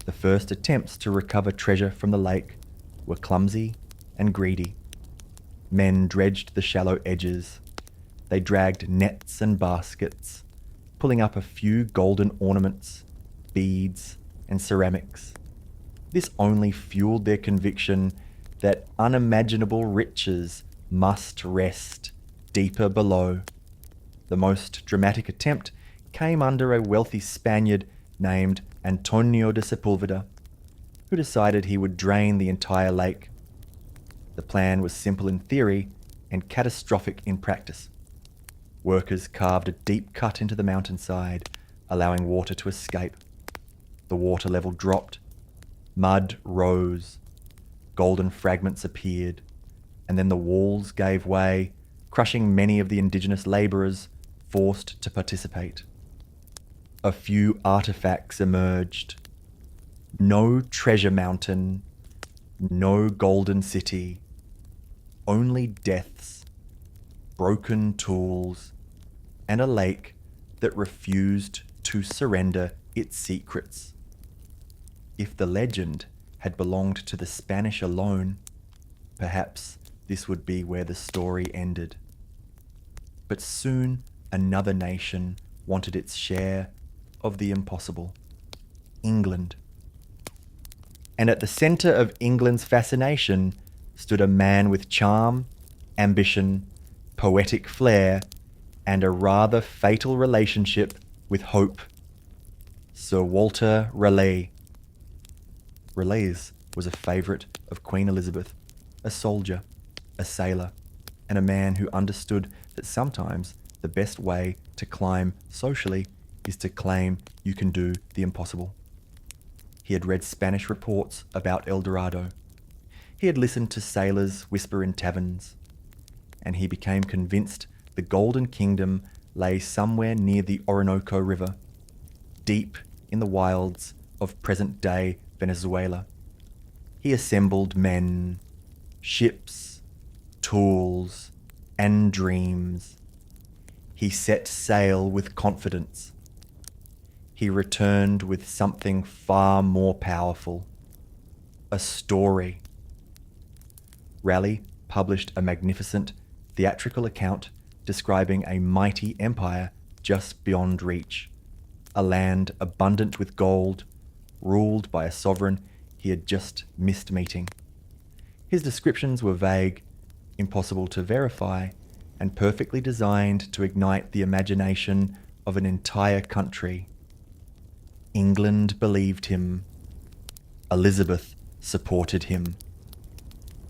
The first attempts to recover treasure from the lake were clumsy and greedy. Men dredged the shallow edges. They dragged nets and baskets, pulling up a few golden ornaments, beads, and ceramics. This only fueled their conviction that unimaginable riches must rest deeper below. The most dramatic attempt came under a wealthy Spaniard named Antonio de Sepulveda, who decided he would drain the entire lake. The plan was simple in theory and catastrophic in practice. Workers carved a deep cut into the mountainside, allowing water to escape. The water level dropped. Mud rose. Golden fragments appeared. And then the walls gave way, crushing many of the indigenous laborers forced to participate. A few artifacts emerged. No treasure mountain, no golden city, only deaths, broken tools, and a lake that refused to surrender its secrets. If the legend had belonged to the Spanish alone, perhaps this would be where the story ended. But soon another nation wanted its share of the impossible: England. And at the centre of England's fascination stood a man with charm, ambition, poetic flair, and a rather fatal relationship with hope: Sir Walter Raleigh. Raleigh was a favourite of Queen Elizabeth, a soldier, a sailor, and a man who understood that sometimes the best way to climb socially is to claim you can do the impossible. He had read Spanish reports about El Dorado. He had listened to sailors whisper in taverns, and he became convinced the Golden Kingdom lay somewhere near the Orinoco River, deep in the wilds of present-day Venezuela. He assembled men, ships, tools, and dreams. He set sail with confidence. He returned with something far more powerful: a story. Raleigh published a magnificent theatrical account describing a mighty empire just beyond reach, a land abundant with gold, ruled by a sovereign he had just missed meeting. His descriptions were vague, impossible to verify, and perfectly designed to ignite the imagination of an entire country. England believed him. Elizabeth supported him.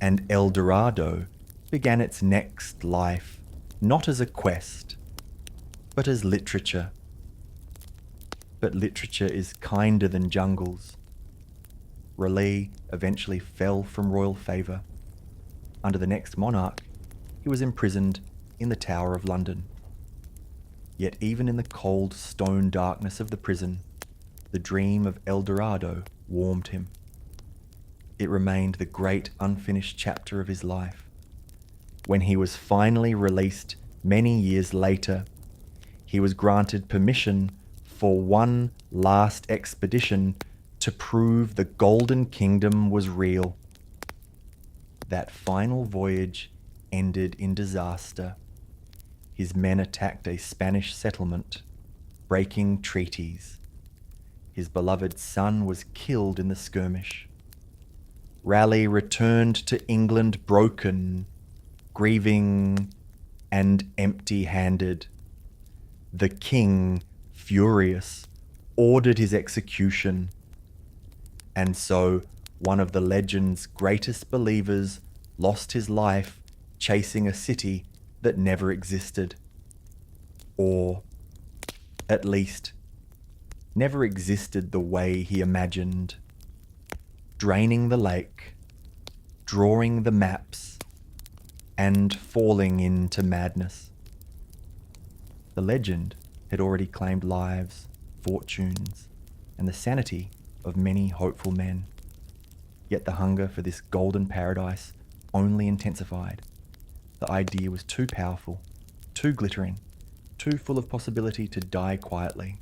And El Dorado began its next life, not as a quest, but as literature. But literature is kinder than jungles. Raleigh eventually fell from royal favour. Under the next monarch, he was imprisoned in the Tower of London. Yet even in the cold stone darkness of the prison, the dream of El Dorado warmed him. It remained the great unfinished chapter of his life. When he was finally released many years later, he was granted permission for one last expedition to prove the Golden Kingdom was real. That final voyage ended in disaster. His men attacked a Spanish settlement, breaking treaties. His beloved son was killed in the skirmish. Raleigh returned to England broken, grieving, and empty-handed. The king, furious, ordered his execution. And so, one of the legend's greatest believers lost his life chasing a city that never existed. Or, at least, never existed the way he imagined. Draining the lake, drawing the maps, and falling into madness. The legend had already claimed lives, fortunes, and the sanity of many hopeful men. Yet the hunger for this golden paradise only intensified. The idea was too powerful, too glittering, too full of possibility to die quietly.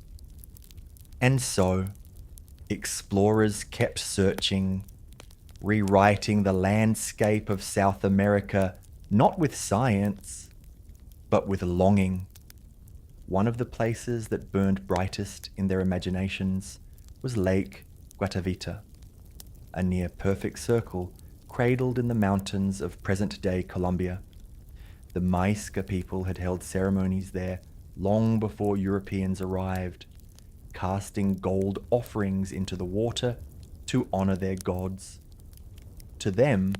And so, explorers kept searching, rewriting the landscape of South America, not with science, but with longing. One of the places that burned brightest in their imaginations was Lake Guatavita, a near-perfect circle cradled in the mountains of present-day Colombia. The Maisca people had held ceremonies there long before Europeans arrived, casting gold offerings into the water to honor their gods. To them,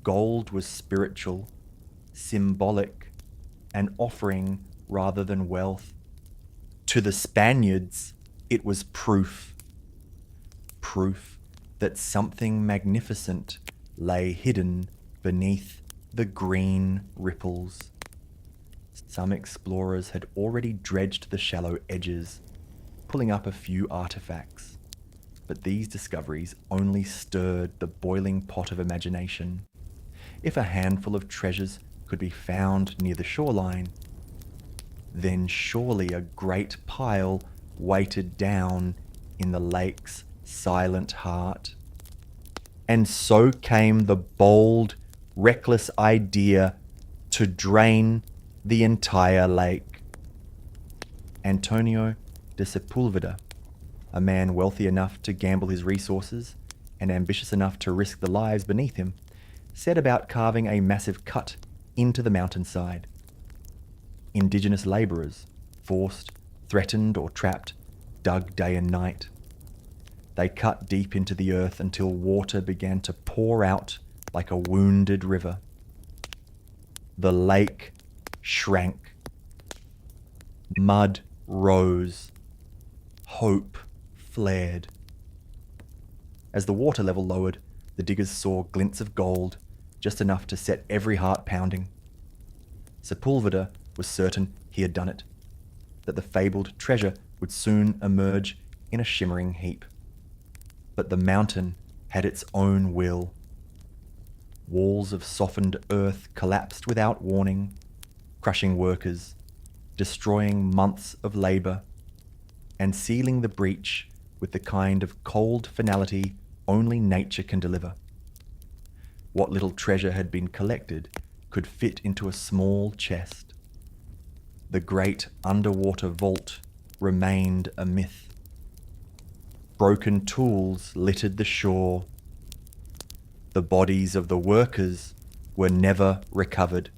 gold was spiritual, symbolic, an offering rather than wealth. To the Spaniards, it was proof. Proof that something magnificent lay hidden beneath the green ripples. Some explorers had already dredged the shallow edges, pulling up a few artifacts, but these discoveries only stirred the boiling pot of imagination. If a handful of treasures could be found near the shoreline, then surely a great pile weighted down in the lake's silent heart. And so came the bold, reckless idea to drain the entire lake. Antonio de Sepulveda, a man wealthy enough to gamble his resources and ambitious enough to risk the lives beneath him, set about carving a massive cut into the mountainside. Indigenous labourers, forced, threatened or trapped, dug day and night. They cut deep into the earth until water began to pour out like a wounded river. The lake shrank. Mud rose. Hope flared. As the water level lowered, the diggers saw glints of gold, just enough to set every heart pounding. Sepulveda was certain he had done it, that the fabled treasure would soon emerge in a shimmering heap. But the mountain had its own will. Walls of softened earth collapsed without warning, crushing workers, destroying months of labour, and sealing the breach with the kind of cold finality only nature can deliver. What little treasure had been collected could fit into a small chest. The great underwater vault remained a myth. Broken tools littered the shore. The bodies of the workers were never recovered.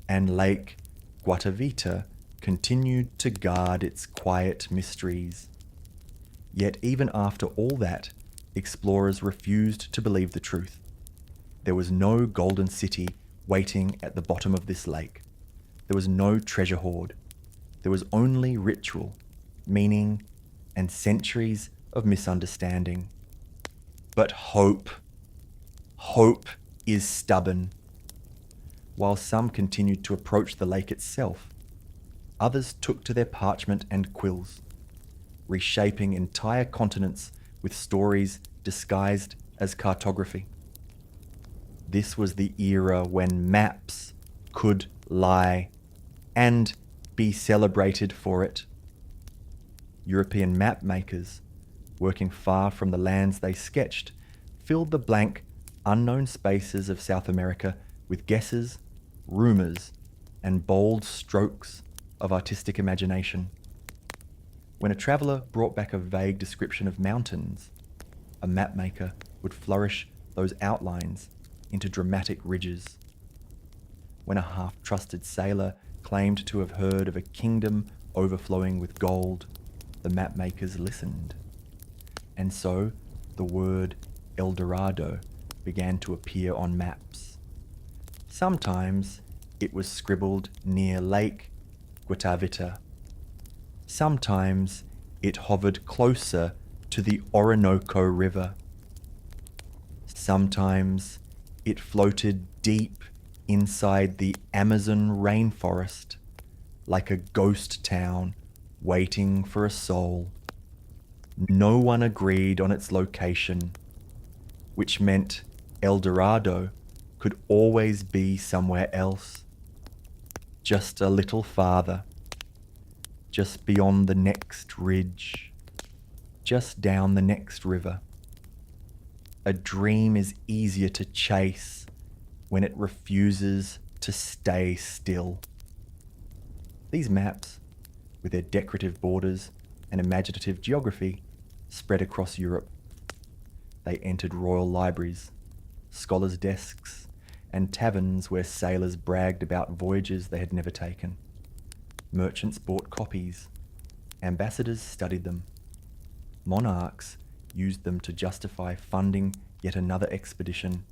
And Lake Guatavita continued to guard its quiet mysteries. Yet even after all that, explorers refused to believe the truth. There was no golden city waiting at the bottom of this lake. There was no treasure hoard. There was only ritual, meaning, and centuries of misunderstanding. But hope is stubborn. While some continued to approach the lake itself, others took to their parchment and quills, reshaping entire continents with stories disguised as cartography. This was the era when maps could lie and be celebrated for it. European map makers, working far from the lands they sketched, filled the blank, unknown spaces of South America with guesses, rumours, and bold strokes of artistic imagination. When a traveller brought back a vague description of mountains, a mapmaker would flourish those outlines into dramatic ridges. When a half-trusted sailor claimed to have heard of a kingdom overflowing with gold, the mapmakers listened. And so the word El Dorado began to appear on maps. Sometimes it was scribbled near Lake Guatavita. Sometimes it hovered closer to the Orinoco River. Sometimes it floated deep inside the Amazon rainforest, like a ghost town waiting for a soul. No one agreed on its location, which meant El Dorado could always be somewhere else, just a little farther, just beyond the next ridge, just down the next river. A dream is easier to chase when it refuses to stay still. These maps, with their decorative borders and imaginative geography, spread across Europe. They entered royal libraries, scholars' desks, and taverns where sailors bragged about voyages they had never taken. Merchants bought copies. Ambassadors studied them. Monarchs used them to justify funding yet another expedition,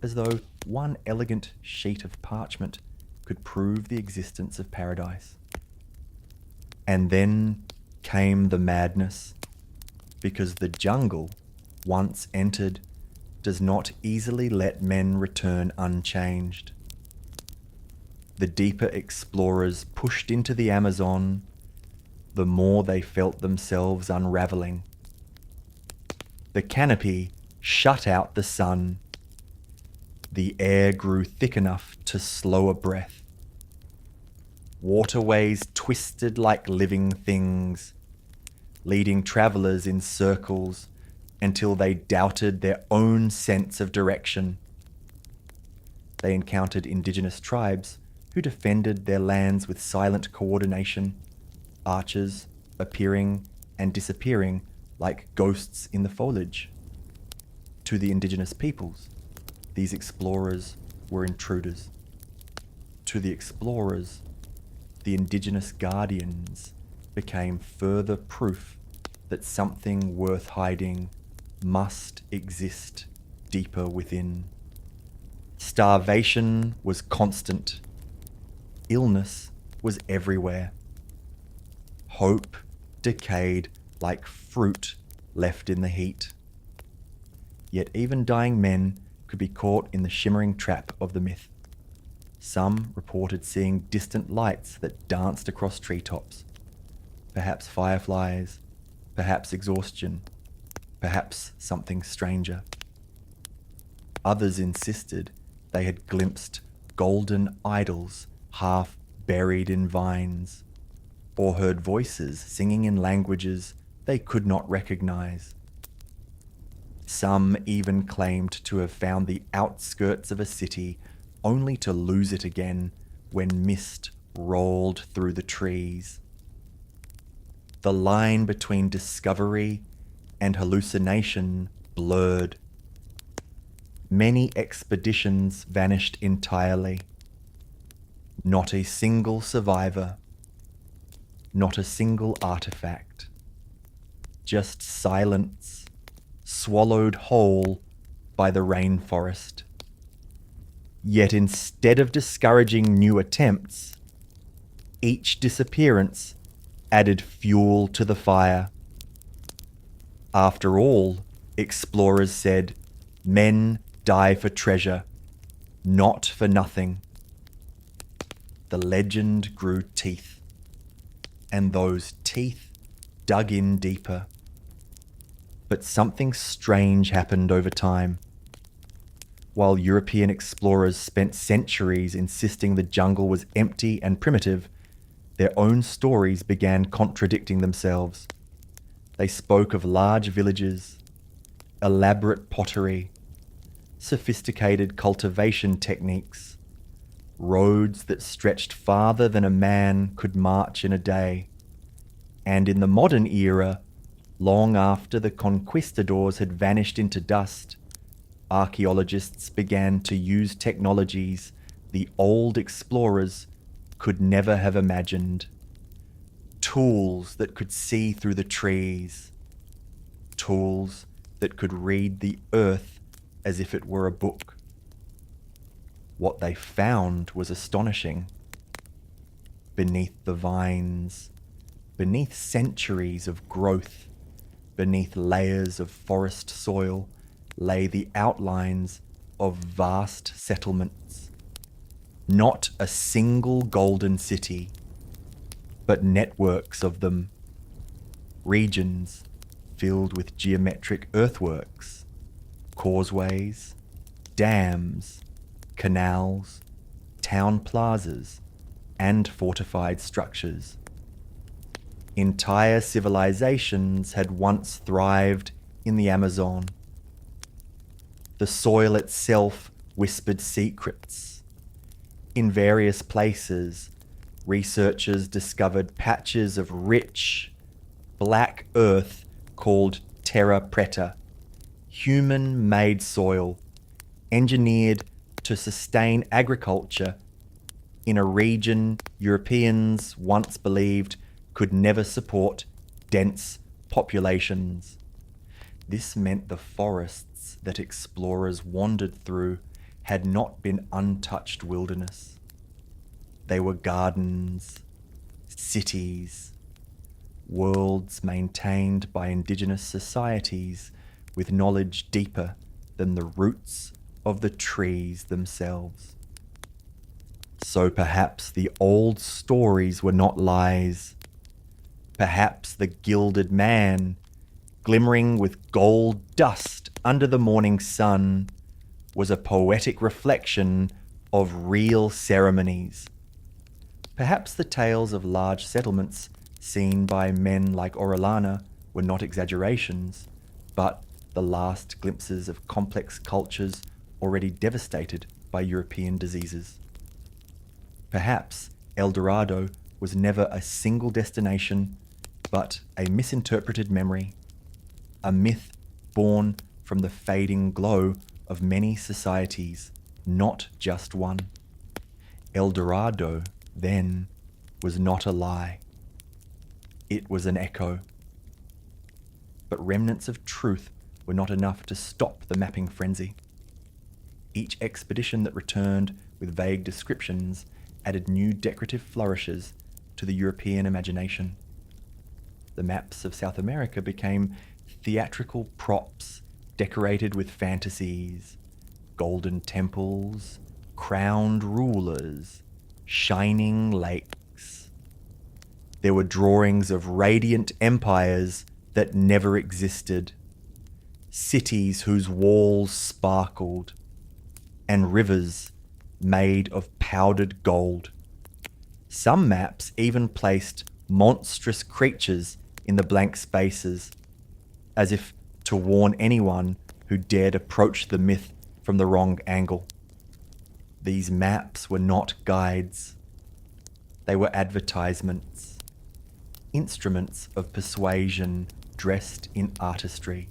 as though one elegant sheet of parchment could prove the existence of paradise. And then came the madness, because the jungle, once entered, does not easily let men return unchanged. The deeper explorers pushed into the Amazon, the more they felt themselves unraveling. The canopy shut out the sun. The air grew thick enough to slow a breath. Waterways twisted like living things, leading travellers in circles until they doubted their own sense of direction. They encountered indigenous tribes who defended their lands with silent coordination, archers appearing and disappearing like ghosts in the foliage. To the indigenous peoples, these explorers were intruders. To the explorers, the indigenous guardians became further proof that something worth hiding must exist deeper within. Starvation was constant. Illness was everywhere. Hope decayed like fruit left in the heat. Yet even dying men could be caught in the shimmering trap of the myth. Some reported seeing distant lights that danced across treetops. Perhaps fireflies, perhaps exhaustion, perhaps something stranger. Others insisted they had glimpsed golden idols half buried in vines, or heard voices singing in languages they could not recognize. Some even claimed to have found the outskirts of a city only to lose it again when mist rolled through the trees. The line between discovery and hallucination blurred. Many expeditions vanished entirely. Not a single survivor. Not a single artifact. Just silence, swallowed whole by the rainforest. Yet instead of discouraging new attempts, each disappearance added fuel to the fire. After all, explorers said, men die for treasure, not for nothing. The legend grew teeth, and those teeth dug in deeper. But something strange happened over time. While European explorers spent centuries insisting the jungle was empty and primitive, their own stories began contradicting themselves. They spoke of large villages, elaborate pottery, sophisticated cultivation techniques, roads that stretched farther than a man could march in a day. And in the modern era, long after the conquistadors had vanished into dust, archaeologists began to use technologies the old explorers could never have imagined. Tools that could see through the trees. Tools that could read the earth as if it were a book. What they found was astonishing. Beneath the vines, beneath centuries of growth, beneath layers of forest soil, lay the outlines of vast settlements. Not a single golden city, but networks of them. Regions filled with geometric earthworks, causeways, dams, canals, town plazas, and fortified structures. Entire civilizations had once thrived in the Amazon. The soil itself whispered secrets. In various places, researchers discovered patches of rich, black earth called terra preta, human-made soil, engineered to sustain agriculture in a region Europeans once believed could never support dense populations. This meant the forests that explorers wandered through had not been untouched wilderness. They were gardens, cities, worlds maintained by indigenous societies with knowledge deeper than the roots of the trees themselves. So perhaps the old stories were not lies. Perhaps the gilded man, glimmering with gold dust under the morning sun, was a poetic reflection of real ceremonies. Perhaps the tales of large settlements seen by men like Orellana were not exaggerations, but the last glimpses of complex cultures already devastated by European diseases. Perhaps El Dorado was never a single destination, but a misinterpreted memory, a myth born from the fading glow of many societies, not just one. El Dorado, then, was not a lie. It was an echo. But remnants of truth were not enough to stop the mapping frenzy. Each expedition that returned with vague descriptions added new decorative flourishes to the European imagination. The maps of South America became theatrical props decorated with fantasies, golden temples, crowned rulers, shining lakes. There were drawings of radiant empires that never existed, cities whose walls sparkled, and rivers made of powdered gold. Some maps even placed monstrous creatures in the blank spaces, as if to warn anyone who dared approach the myth from the wrong angle. These maps were not guides. They were advertisements, instruments of persuasion dressed in artistry.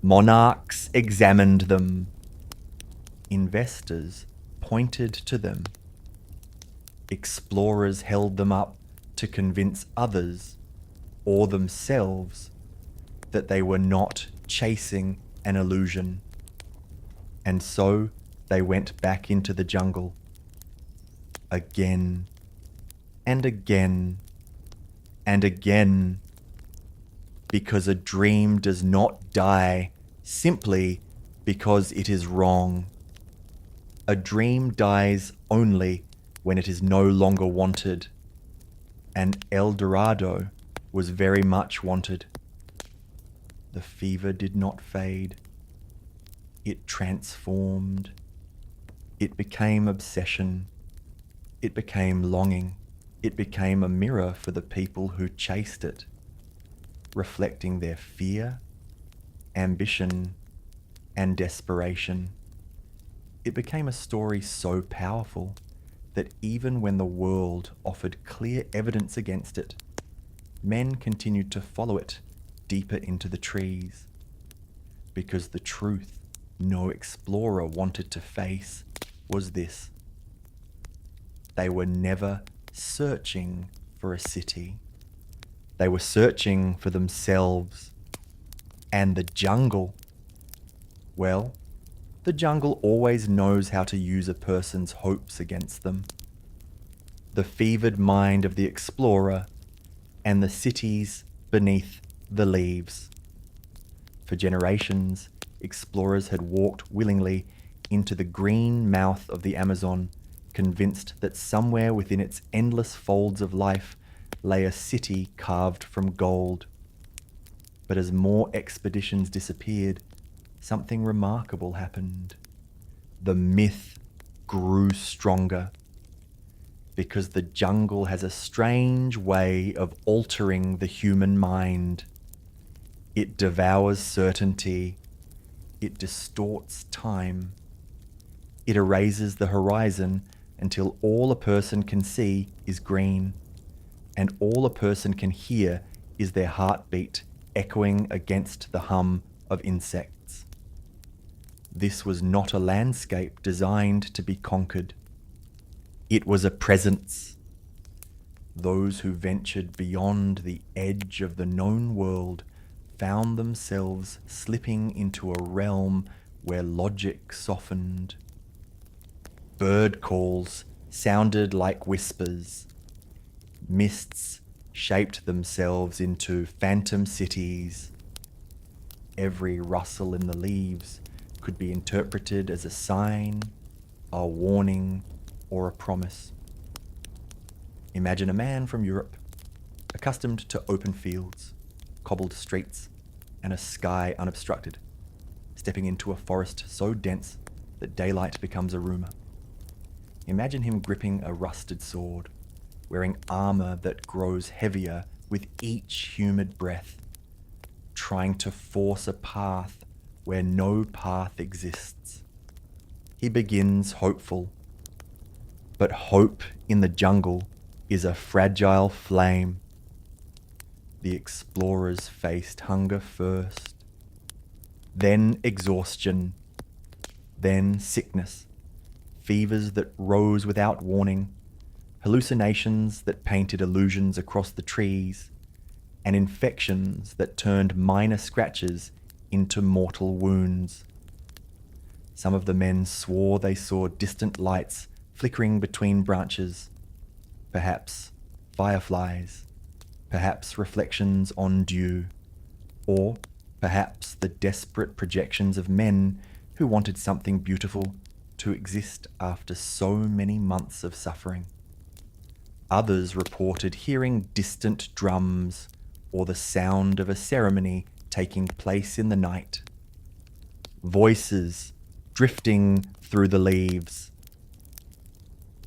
Monarchs examined them. Investors pointed to them. Explorers held them up to convince others or themselves that they were not chasing an illusion. And so they went back into the jungle again and again and again, because a dream does not die simply because it is wrong. A dream dies only when it is no longer wanted, and El Dorado was very much wanted. The fever did not fade. It transformed. It became obsession. It became longing. It became a mirror for the people who chased it, reflecting their fear, ambition, and desperation. It became a story so powerful that even when the world offered clear evidence against it, men continued to follow it deeper into the trees, because the truth no explorer wanted to face was this: they were never searching for a city. They were searching for themselves. And the jungle, well, the jungle always knows how to use a person's hopes against them. The fevered mind of the explorer and the cities beneath the leaves. For generations, explorers had walked willingly into the green mouth of the Amazon, convinced that somewhere within its endless folds of life lay a city carved from gold. But as more expeditions disappeared, something remarkable happened. The myth grew stronger, because the jungle has a strange way of altering the human mind. It devours certainty. It distorts time. It erases the horizon until all a person can see is green, and all a person can hear is their heartbeat echoing against the hum of insects. This was not a landscape designed to be conquered. It was a presence. Those who ventured beyond the edge of the known world found themselves slipping into a realm where logic softened. Bird calls sounded like whispers. Mists shaped themselves into phantom cities. Every rustle in the leaves could be interpreted as a sign, a warning, or a promise. Imagine a man from Europe, accustomed to open fields, cobbled streets, and a sky unobstructed, stepping into a forest so dense that daylight becomes a rumour. Imagine him gripping a rusted sword, wearing armour that grows heavier with each humid breath, trying to force a path where no path exists. He begins hopeful. But hope in the jungle is a fragile flame. The explorers faced hunger first, then exhaustion, then sickness, fevers that rose without warning, hallucinations that painted illusions across the trees, and infections that turned minor scratches into mortal wounds. Some of the men swore they saw distant lights flickering between branches, perhaps fireflies, perhaps reflections on dew, or perhaps the desperate projections of men who wanted something beautiful to exist after so many months of suffering. Others reported hearing distant drums or the sound of a ceremony taking place in the night. Voices drifting through the leaves.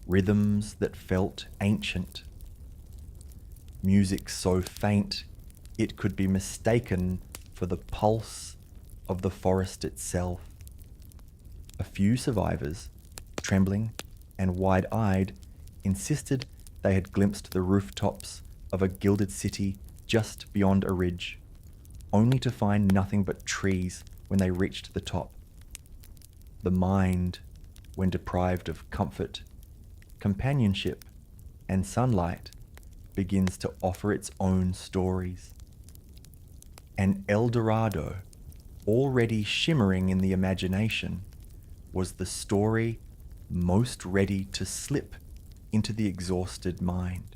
Rhythms that felt ancient. Music so faint it could be mistaken for the pulse of the forest itself. A few survivors, trembling and wide-eyed, insisted they had glimpsed the rooftops of a gilded city just beyond a ridge, only to find nothing but trees when they reached the top. The mind, when deprived of comfort, companionship, and sunlight, begins to offer its own stories. An El Dorado, already shimmering in the imagination, was the story most ready to slip into the exhausted mind.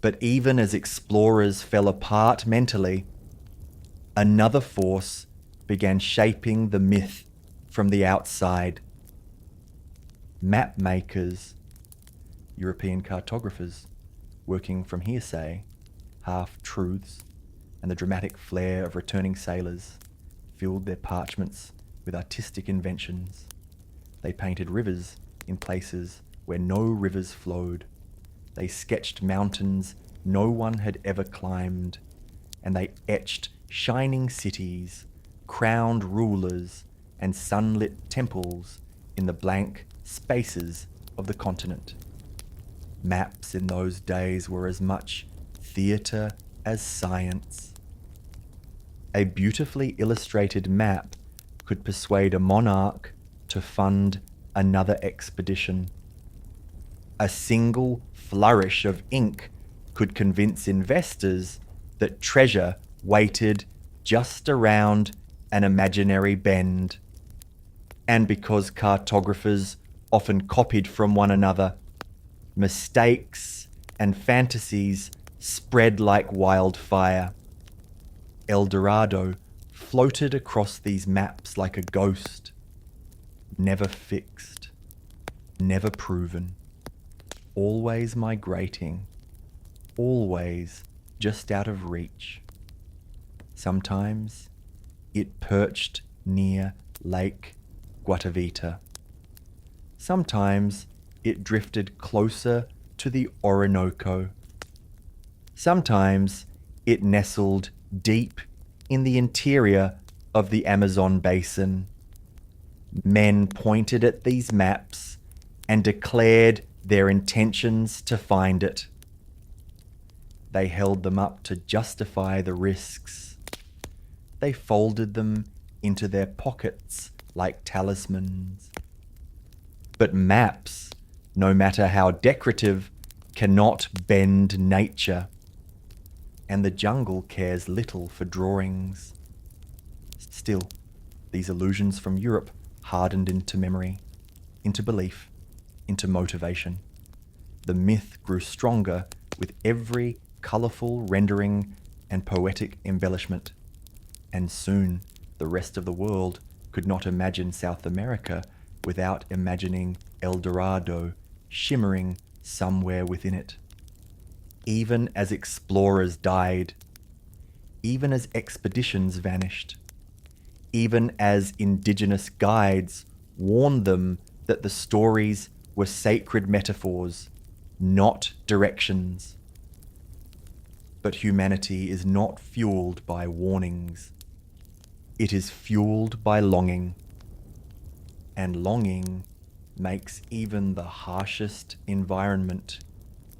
But even as explorers fell apart mentally, another force began shaping the myth from the outside. Map makers, European cartographers, working from hearsay, half-truths, and the dramatic flair of returning sailors, filled their parchments with artistic inventions. They painted rivers in places where no rivers flowed. They sketched mountains no one had ever climbed, and they etched shining cities, crowned rulers, and sunlit temples in the blank spaces of the continent. Maps in those days were as much theatre as science. A beautifully illustrated map could persuade a monarch to fund another expedition. A single flourish of ink could convince investors that treasure waited just around an imaginary bend. And because cartographers often copied from one another, mistakes and fantasies spread like wildfire. El Dorado floated across these maps like a ghost, never fixed, never proven, always migrating, always just out of reach. Sometimes it perched near Lake Guatavita. Sometimes it drifted closer to the Orinoco. Sometimes it nestled deep in the interior of the Amazon basin. Men pointed at these maps and declared their intentions to find it. They held them up to justify the risks. They folded them into their pockets like talismans. But maps, no matter how decorative, cannot bend nature. And the jungle cares little for drawings. Still, these illusions from Europe hardened into memory, into belief, into motivation. The myth grew stronger with every colourful rendering and poetic embellishment. And soon, the rest of the world could not imagine South America without imagining El Dorado shimmering somewhere within it. Even as explorers died, even as expeditions vanished, even as indigenous guides warned them that the stories were sacred metaphors, not directions. But humanity is not fueled by warnings. It is fueled by longing. And longing makes even the harshest environment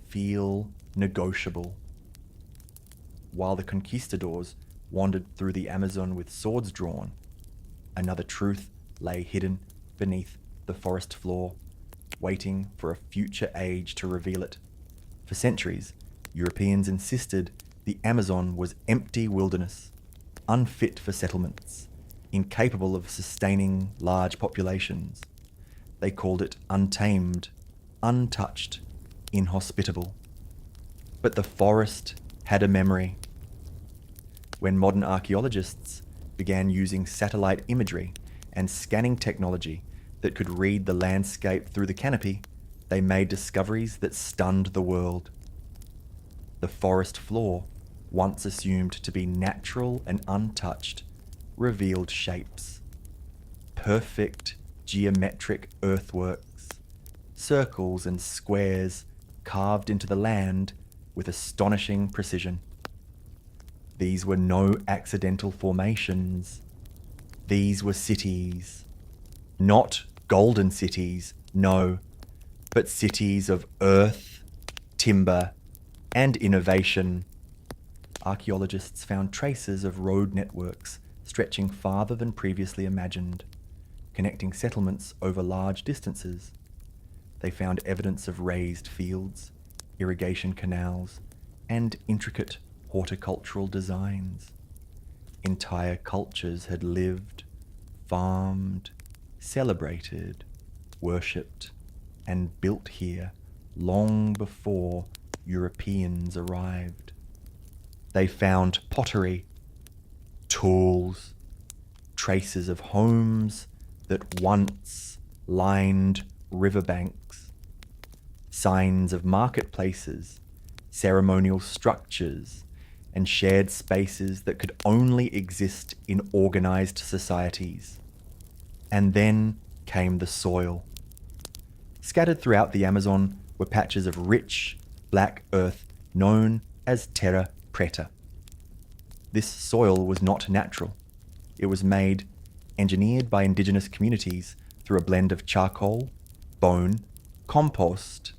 feel negotiable. While the conquistadors wandered through the Amazon with swords drawn, another truth lay hidden beneath the forest floor, waiting for a future age to reveal it. For centuries, Europeans insisted the Amazon was empty wilderness, unfit for settlements, incapable of sustaining large populations. They called it untamed, untouched, inhospitable. But the forest had a memory. When modern archaeologists began using satellite imagery and scanning technology that could read the landscape through the canopy, they made discoveries that stunned the world. The forest floor, once assumed to be natural and untouched, revealed shapes. Perfect geometric earthworks, circles and squares carved into the land with astonishing precision. These were no accidental formations. These were cities. Not golden cities, no, but cities of earth, timber, and innovation. Archaeologists found traces of road networks stretching farther than previously imagined, connecting settlements over large distances. They found evidence of raised fields, irrigation canals, and intricate horticultural designs. Entire cultures had lived, farmed, celebrated, worshipped, and built here long before Europeans arrived. They found pottery, tools, traces of homes that once lined riverbanks, signs of marketplaces, ceremonial structures, and shared spaces that could only exist in organized societies. And then came the soil. Scattered throughout the Amazon were patches of rich, black earth known as terra preta. This soil was not natural. It was engineered by indigenous communities through a blend of charcoal, bone, compost,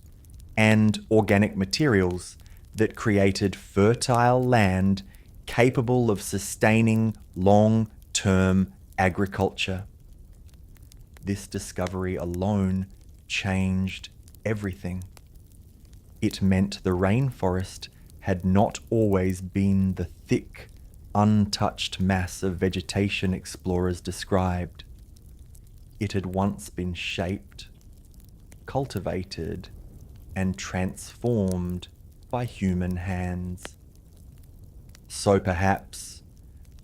and organic materials that created fertile land capable of sustaining long-term agriculture. This discovery alone changed everything. It meant the rainforest had not always been the thick, untouched mass of vegetation explorers described. It had once been shaped, cultivated, and transformed by human hands. So perhaps,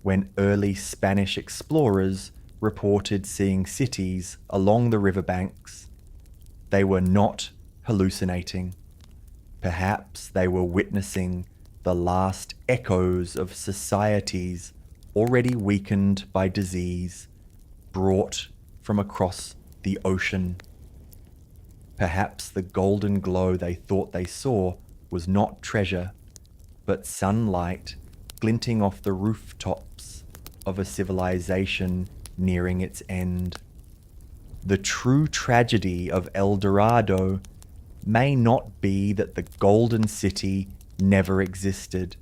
when early Spanish explorers reported seeing cities along the riverbanks, they were not hallucinating. Perhaps they were witnessing the last echoes of societies already weakened by disease, brought from across the ocean. Perhaps the golden glow they thought they saw was not treasure, but sunlight glinting off the rooftops of a civilization nearing its end. The true tragedy of El Dorado may not be that the golden city never existed.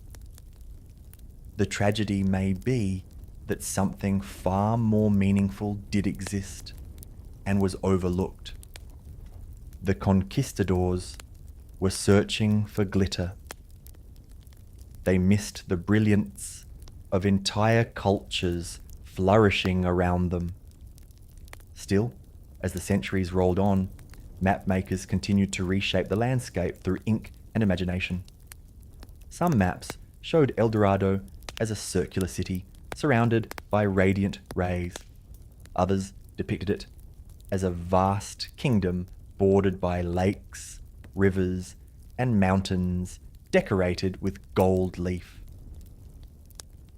The tragedy may be that something far more meaningful did exist and was overlooked. The conquistadors were searching for glitter. They missed the brilliance of entire cultures flourishing around them. Still, as the centuries rolled on, map makers continued to reshape the landscape through ink and imagination. Some maps showed El Dorado as a circular city surrounded by radiant rays. Others depicted it as a vast kingdom bordered by lakes, rivers, and mountains decorated with gold leaf.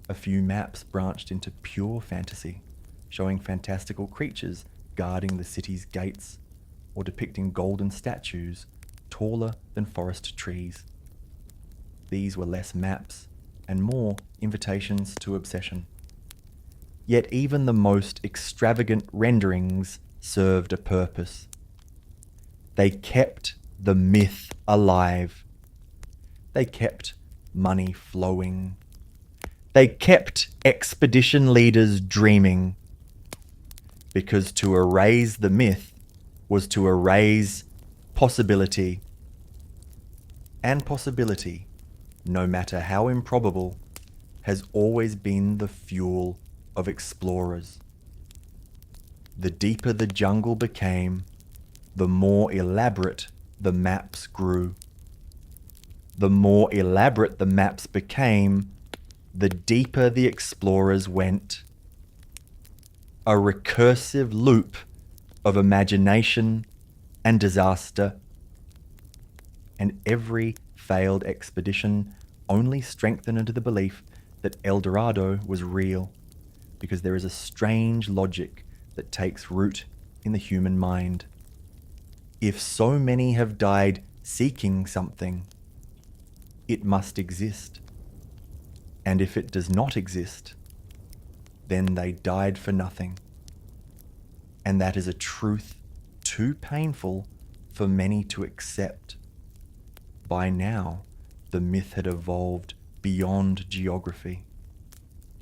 A few maps branched into pure fantasy, showing fantastical creatures guarding the city's gates or depicting golden statues taller than forest trees. These were less maps and more invitations to obsession. Yet even the most extravagant renderings served a purpose. They kept the myth alive. They kept money flowing. They kept expedition leaders dreaming. Because to erase the myth was to erase possibility. And possibility, no matter how improbable, has always been the fuel of explorers. The deeper the jungle became, the more elaborate the maps grew. The more elaborate the maps became, the deeper the explorers went. A recursive loop of imagination and disaster. And every failed expedition only strengthened the belief that El Dorado was real, because there is a strange logic that takes root in the human mind. If so many have died seeking something, it must exist. And if it does not exist, then they died for nothing. And that is a truth too painful for many to accept. By now, the myth had evolved beyond geography.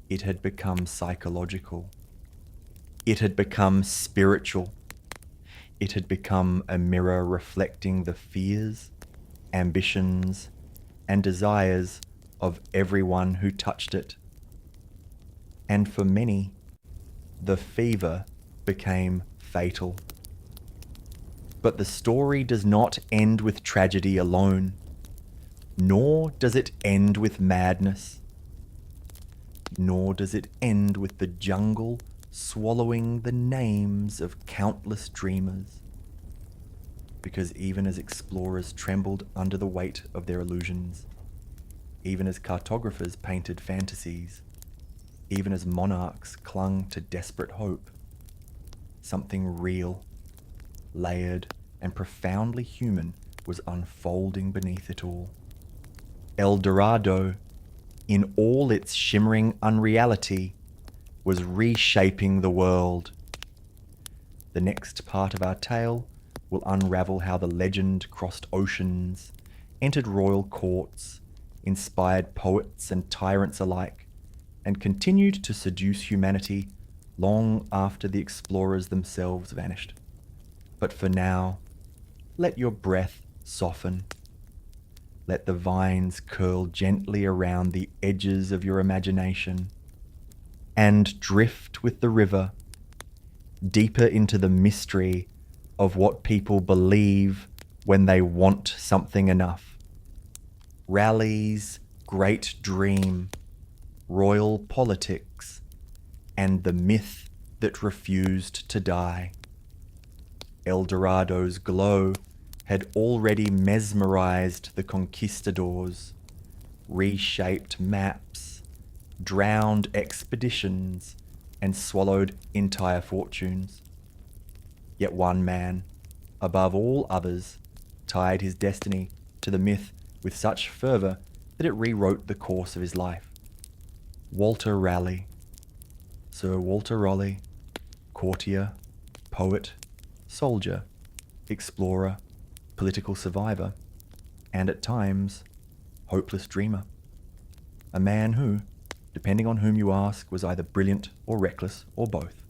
It had become psychological. It had become spiritual. It had become a mirror reflecting the fears, ambitions, and desires of everyone who touched it. And for many, the fever became fatal. But the story does not end with tragedy alone, nor does it end with madness, nor does it end with the jungle swallowing the names of countless dreamers. Because even as explorers trembled under the weight of their illusions, even as cartographers painted fantasies, even as monarchs clung to desperate hope, something real, layered, and profoundly human was unfolding beneath it all. El Dorado, in all its shimmering unreality, was reshaping the world. The next part of our tale will unravel how the legend crossed oceans, entered royal courts, inspired poets and tyrants alike, and continued to seduce humanity long after the explorers themselves vanished. But for now, let your breath soften. Let the vines curl gently around the edges of your imagination and drift with the river deeper into the mystery of what people believe when they want something enough. Raleigh's great dream, royal politics, and the myth that refused to die. El Dorado's glow had already mesmerized the conquistadors, reshaped maps, drowned expeditions, and swallowed entire fortunes. Yet one man, above all others, tied his destiny to the myth with such fervor that it rewrote the course of his life. Walter Raleigh. Sir Walter Raleigh, courtier, poet, soldier, explorer, political survivor, and at times, hopeless dreamer. A man who, depending on whom you ask, was either brilliant or reckless or both.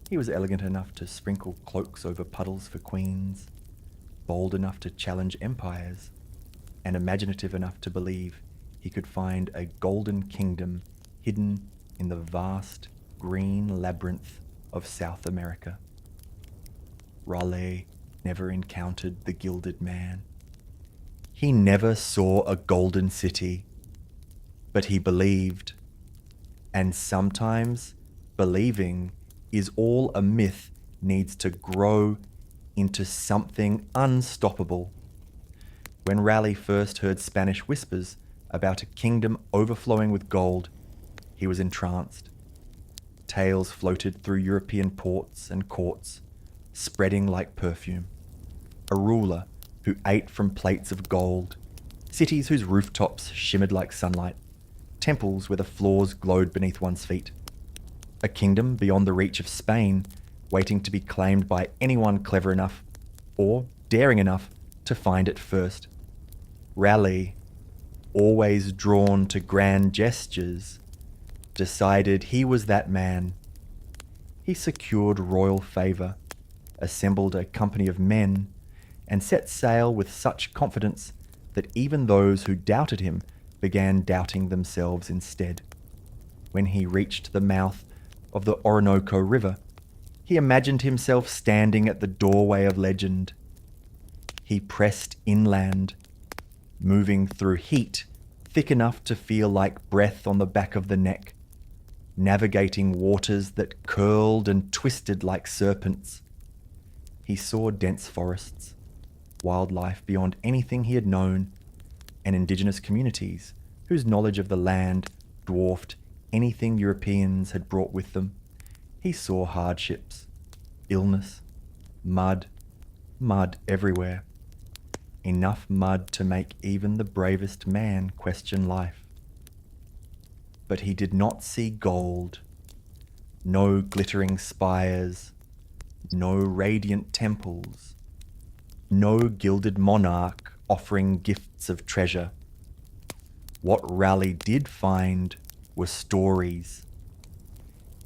He was elegant enough to sprinkle cloaks over puddles for queens, bold enough to challenge empires, and imaginative enough to believe he could find a golden kingdom hidden in the vast green labyrinth of South America. Raleigh never encountered the gilded man. He never saw a golden city, but he believed. And sometimes believing is all a myth needs to grow into something unstoppable. When Raleigh first heard Spanish whispers about a kingdom overflowing with gold, he was entranced. Tales floated through European ports and courts, spreading like perfume. A ruler who ate from plates of gold, cities whose rooftops shimmered like sunlight, temples where the floors glowed beneath one's feet. A kingdom beyond the reach of Spain, waiting to be claimed by anyone clever enough, or daring enough to find it first. Raleigh, always drawn to grand gestures, decided he was that man. He secured royal favour, assembled a company of men, and set sail with such confidence that even those who doubted him began doubting themselves instead. When he reached the mouth of the Orinoco River, he imagined himself standing at the doorway of legend. He pressed inland, moving through heat thick enough to feel like breath on the back of the neck, navigating waters that curled and twisted like serpents. He saw dense forests, wildlife beyond anything he had known, and indigenous communities whose knowledge of the land dwarfed anything Europeans had brought with them. He saw hardships, illness, mud everywhere. Enough mud to make even the bravest man question life. But he did not see gold, no glittering spires, no radiant temples, no gilded monarch offering gifts of treasure. What Raleigh did find were stories.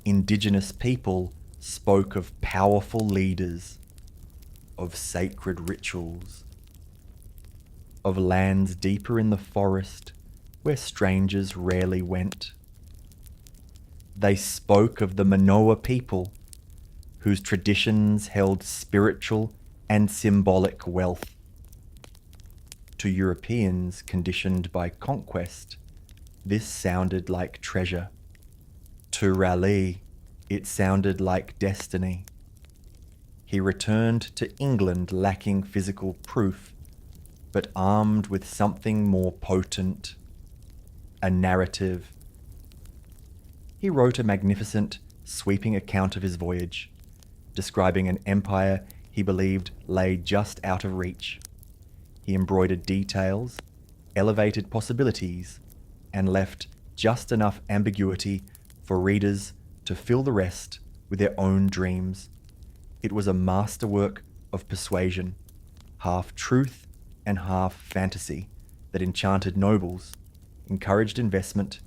Indigenous people spoke of powerful leaders, of sacred rituals, of lands deeper in the forest where strangers rarely went. They spoke of the Manoa people, whose traditions held spiritual and symbolic wealth. To Europeans conditioned by conquest, this sounded like treasure. To Raleigh, it sounded like destiny. He returned to England lacking physical proof, but armed with something more potent, a narrative. He wrote a magnificent, sweeping account of his voyage, describing an empire he believed lay just out of reach. He embroidered details, elevated possibilities, and left just enough ambiguity for readers to fill the rest with their own dreams. It was a masterwork of persuasion, half truth and half fantasy, that enchanted nobles, encouraged investment,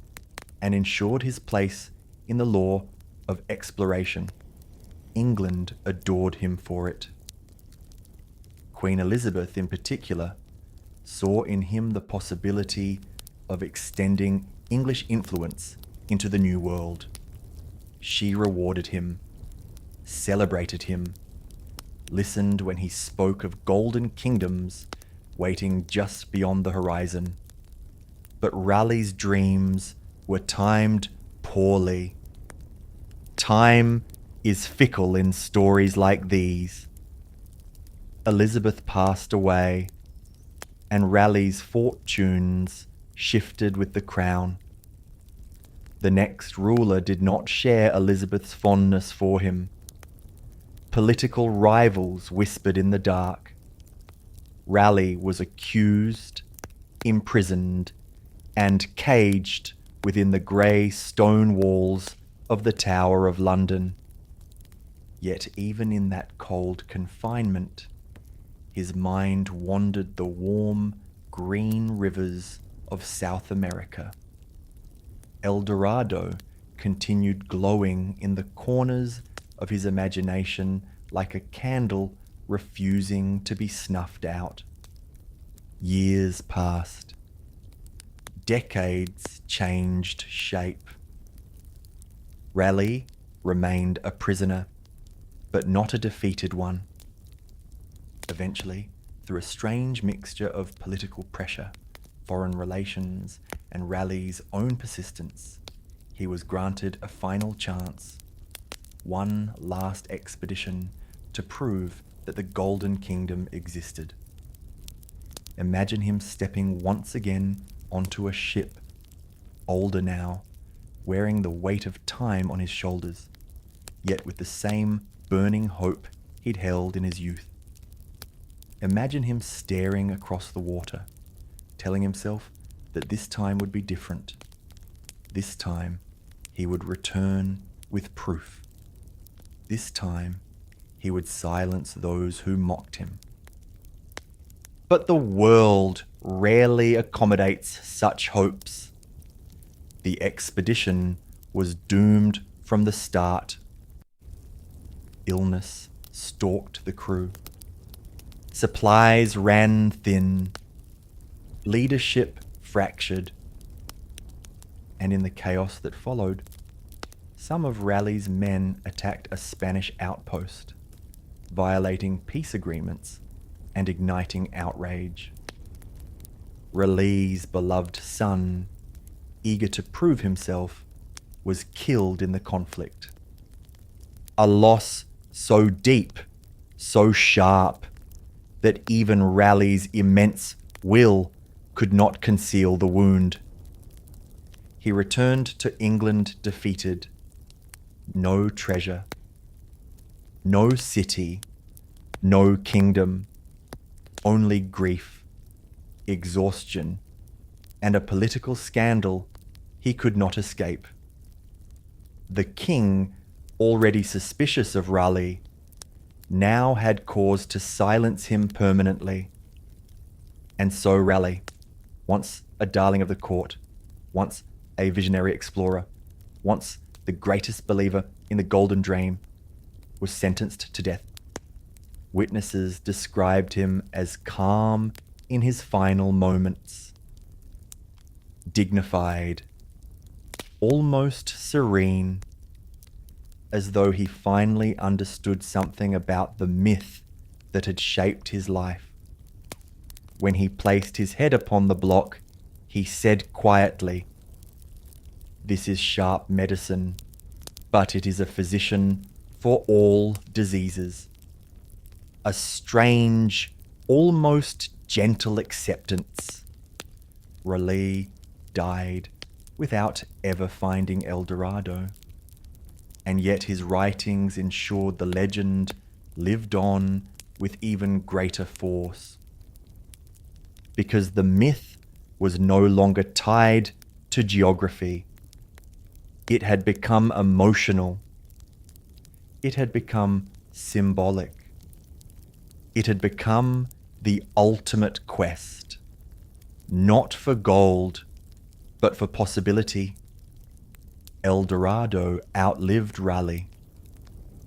and ensured his place in the law of exploration. England adored him for it. Queen Elizabeth, in particular, saw in him the possibility of extending English influence into the New World. She rewarded him, celebrated him, listened when he spoke of golden kingdoms waiting just beyond the horizon. But Raleigh's dreams were timed poorly. Time is fickle in stories like these. Elizabeth passed away, and Raleigh's fortunes shifted with the crown. The next ruler did not share Elizabeth's fondness for him. Political rivals whispered in the dark. Raleigh was accused, imprisoned, and caged within the grey stone walls of the Tower of London. Yet even in that cold confinement, his mind wandered the warm, green rivers of South America. El Dorado continued glowing in the corners of his imagination like a candle refusing to be snuffed out. Years passed. Decades changed shape. Raleigh remained a prisoner, but not a defeated one. Eventually, through a strange mixture of political pressure, foreign relations, and Raleigh's own persistence, he was granted a final chance, one last expedition to prove that the Golden Kingdom existed. Imagine him stepping once again onto a ship, older now, wearing the weight of time on his shoulders, yet with the same burning hope he'd held in his youth. Imagine him staring across the water, telling himself that this time would be different. This time, he would return with proof. This time, he would silence those who mocked him. But the world rarely accommodates such hopes. The expedition was doomed from the start. Illness stalked the crew. Supplies ran thin. Leadership fractured. And in the chaos that followed, some of Raleigh's men attacked a Spanish outpost, violating peace agreements and igniting outrage. Raleigh's beloved son, eager to prove himself, was killed in the conflict. A loss so deep, so sharp, that even Raleigh's immense will could not conceal the wound. He returned to England defeated. No treasure, no city, no kingdom, only grief, exhaustion, and a political scandal he could not escape. The king, already suspicious of Raleigh, now had cause to silence him permanently. And so Raleigh, once a darling of the court, once a visionary explorer, once the greatest believer in the golden dream, was sentenced to death. Witnesses described him as calm in his final moments, dignified, almost serene, as though he finally understood something about the myth that had shaped his life. When he placed his head upon the block, he said quietly, "This is sharp medicine, but it is a physician for all diseases." A strange, almost gentle acceptance. Raleigh died without ever finding El Dorado, and yet his writings ensured the legend lived on with even greater force. Because the myth was no longer tied to geography. It had become emotional. It had become symbolic. It had become the ultimate quest, not for gold, but for possibility. El Dorado outlived Raleigh.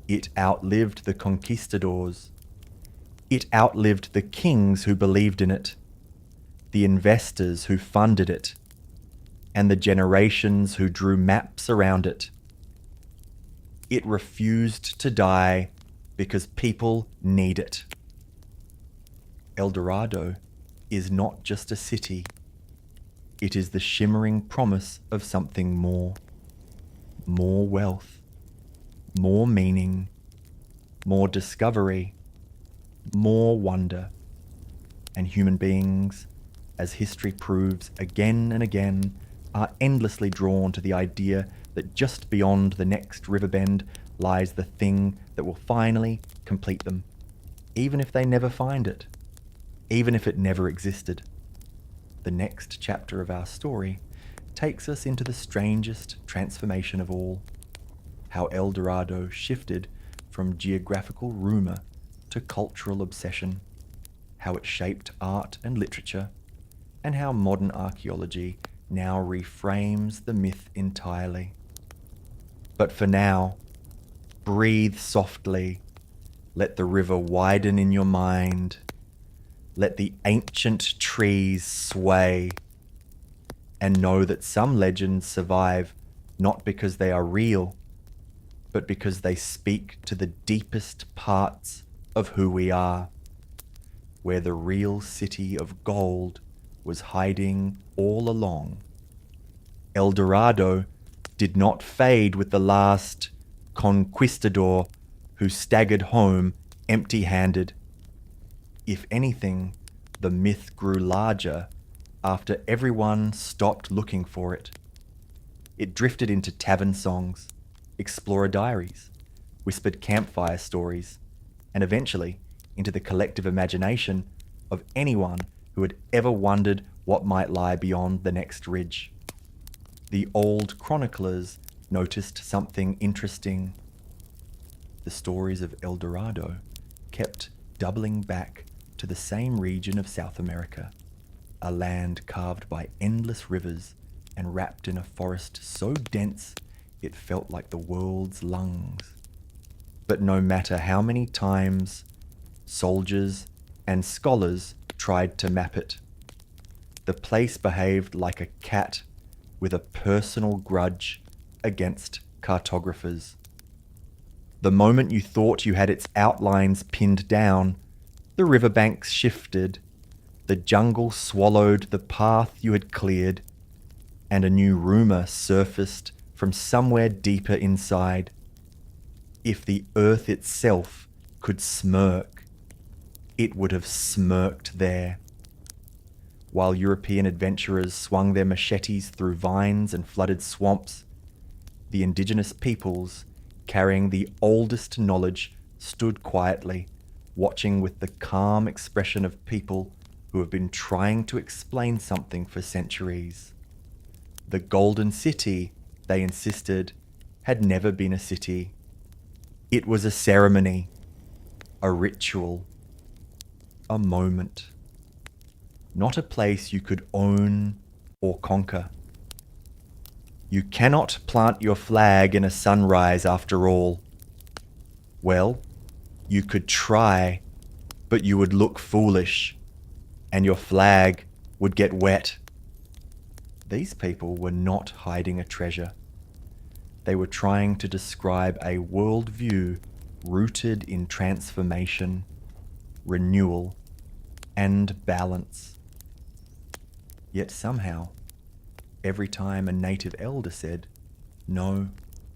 It outlived the conquistadors. It outlived the kings who believed in it, the investors who funded it, and the generations who drew maps around it. It refused to die because people need it. El Dorado is not just a city. It is the shimmering promise of something more. More wealth, more meaning, more discovery, more wonder. And human beings, as history proves again and again, are endlessly drawn to the idea that just beyond the next river bend lies the thing that will finally complete them, even if they never find it, even if it never existed. The next chapter of our story takes us into the strangest transformation of all, how El Dorado shifted from geographical rumour to cultural obsession, how it shaped art and literature, and how modern archaeology now reframes the myth entirely. But for now, breathe softly, let the river widen in your mind, let the ancient trees sway, and know that some legends survive not because they are real, but because they speak to the deepest parts of who we are, where the real city of gold was hiding all along. El Dorado did not fade with the last conquistador who staggered home empty-handed. If anything, the myth grew larger after everyone stopped looking for it. It drifted into tavern songs, explorer diaries, whispered campfire stories, and eventually into the collective imagination of anyone who had ever wondered what might lie beyond the next ridge. The old chroniclers noticed something interesting. The stories of El Dorado kept doubling back to the same region of South America, a land carved by endless rivers and wrapped in a forest so dense it felt like the world's lungs. But no matter how many times soldiers and scholars tried to map it, the place behaved like a cat with a personal grudge against cartographers. The moment you thought you had its outlines pinned down, the riverbanks shifted, the jungle swallowed the path you had cleared, and a new rumor surfaced from somewhere deeper inside. If the earth itself could smirk, it would have smirked there. While European adventurers swung their machetes through vines and flooded swamps, the indigenous peoples, carrying the oldest knowledge, stood quietly, watching with the calm expression of people who have been trying to explain something for centuries. The Golden City, they insisted, had never been a city. It was a ceremony, a ritual, a moment. Not a place you could own or conquer. You cannot plant your flag in a sunrise after all. Well, you could try, but you would look foolish, and your flag would get wet. These people were not hiding a treasure. They were trying to describe a worldview rooted in transformation, renewal, and balance. Yet somehow, every time a native elder said, "No,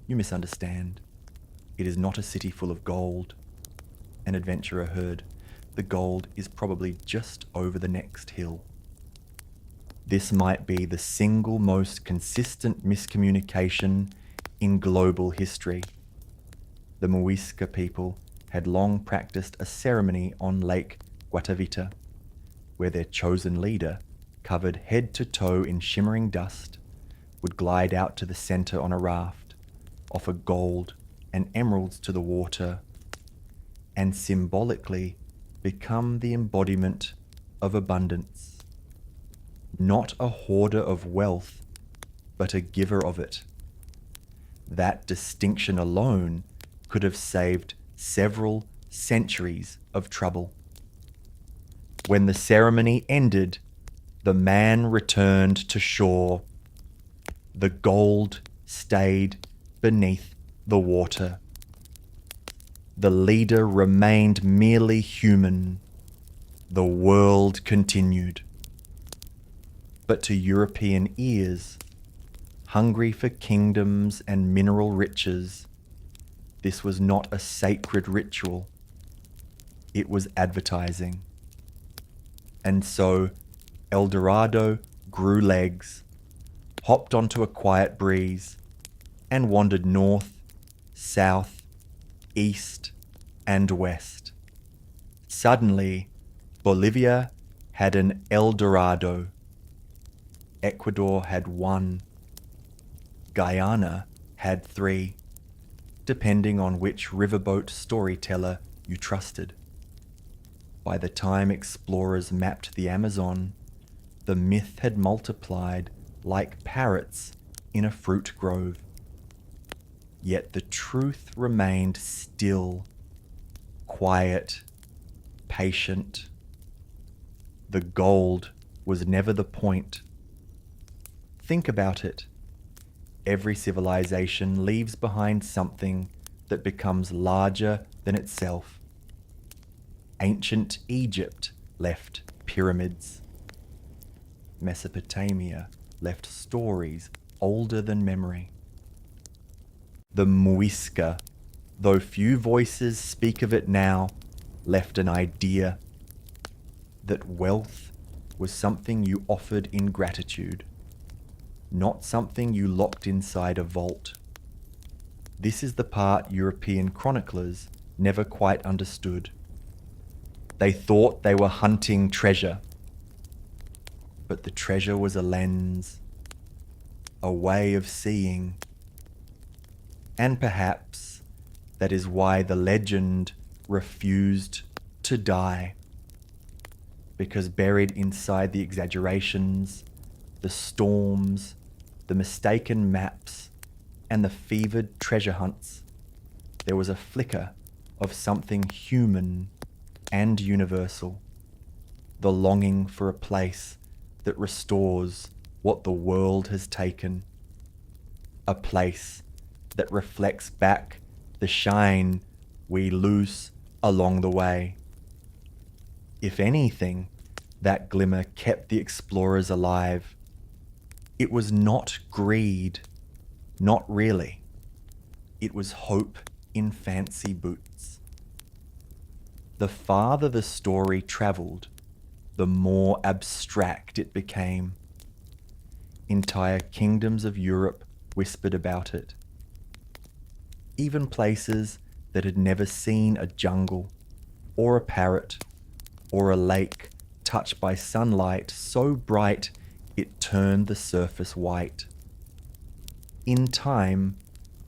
you misunderstand. It is not a city full of gold," an adventurer heard, "The gold is probably just over the next hill." This might be the single most consistent miscommunication in global history. The Muisca people had long practiced a ceremony on Lake Guatavita, where their chosen leader, covered head to toe in shimmering dust, would glide out to the center on a raft, offer gold and emeralds to the water, and symbolically become the embodiment of abundance. Not a hoarder of wealth, but a giver of it. That distinction alone could have saved several centuries of trouble. When the ceremony ended, the man returned to shore. The gold stayed beneath the water. The leader remained merely human. The world continued. But to European ears, hungry for kingdoms and mineral riches, this was not a sacred ritual. It was advertising. And so El Dorado grew legs, hopped onto a quiet breeze, and wandered north, south, east, and west. Suddenly, Bolivia had an El Dorado. Ecuador had one. Guyana had 3, depending on which riverboat storyteller you trusted. By the time explorers mapped the Amazon, the myth had multiplied like parrots in a fruit grove. Yet the truth remained still, quiet, patient. The gold was never the point. Think about it. Every civilization leaves behind something that becomes larger than itself. Ancient Egypt left pyramids. Mesopotamia left stories older than memory. The Muisca, though few voices speak of it now, left an idea that wealth was something you offered in gratitude, not something you locked inside a vault. This is the part European chroniclers never quite understood. They thought they were hunting treasure, but the treasure was a lens, a way of seeing. And perhaps that is why the legend refused to die. because buried inside the exaggerations, the storms, the mistaken maps, and the fevered treasure hunts, there was a flicker of something human and universal, the longing for a place that restores what the world has taken, a place that reflects back the shine we lose along the way. If anything, that glimmer kept the explorers alive. It was not greed, not really. It was hope in fancy boots. The farther the story travelled, the more abstract it became. Entire kingdoms of Europe whispered about it. Even places that had never seen a jungle, or a parrot, or a lake touched by sunlight so bright it turned the surface white. In time,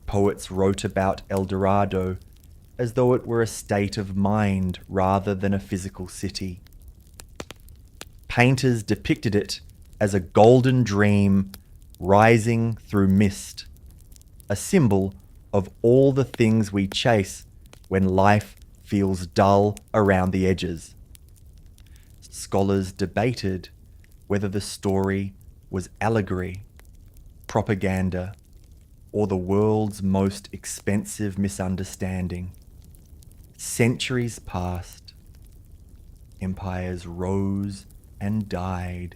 poets wrote about El Dorado as though it were a state of mind rather than a physical city. Painters depicted it as a golden dream rising through mist, a symbol of all the things we chase when life feels dull around the edges. Scholars debated whether the story was allegory, propaganda, or the world's most expensive misunderstanding. Centuries passed. Empires rose and died.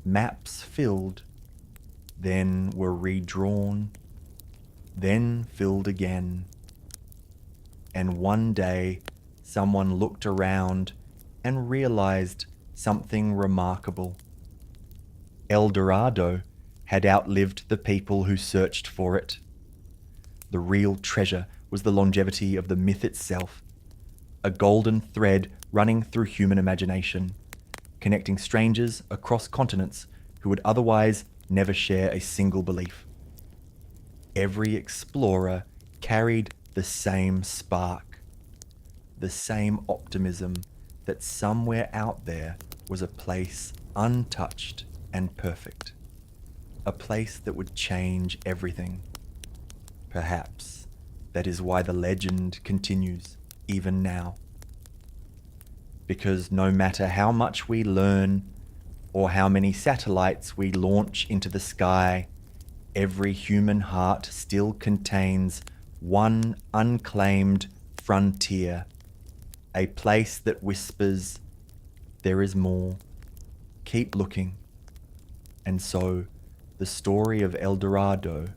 Maps filled, then were redrawn, then filled again. And one day, someone looked around and realized something remarkable. El Dorado had outlived the people who searched for it. The real treasure was the longevity of the myth itself, a golden thread running through human imagination, connecting strangers across continents who would otherwise never share a single belief. Every explorer carried the same spark, the same optimism that somewhere out there was a place untouched and perfect, a place that would change everything. Perhaps that is why the legend continues even now. Because no matter how much we learn or how many satellites we launch into the sky, every human heart still contains one unclaimed frontier, a place that whispers, there is more, keep looking. And so, the story of El Dorado,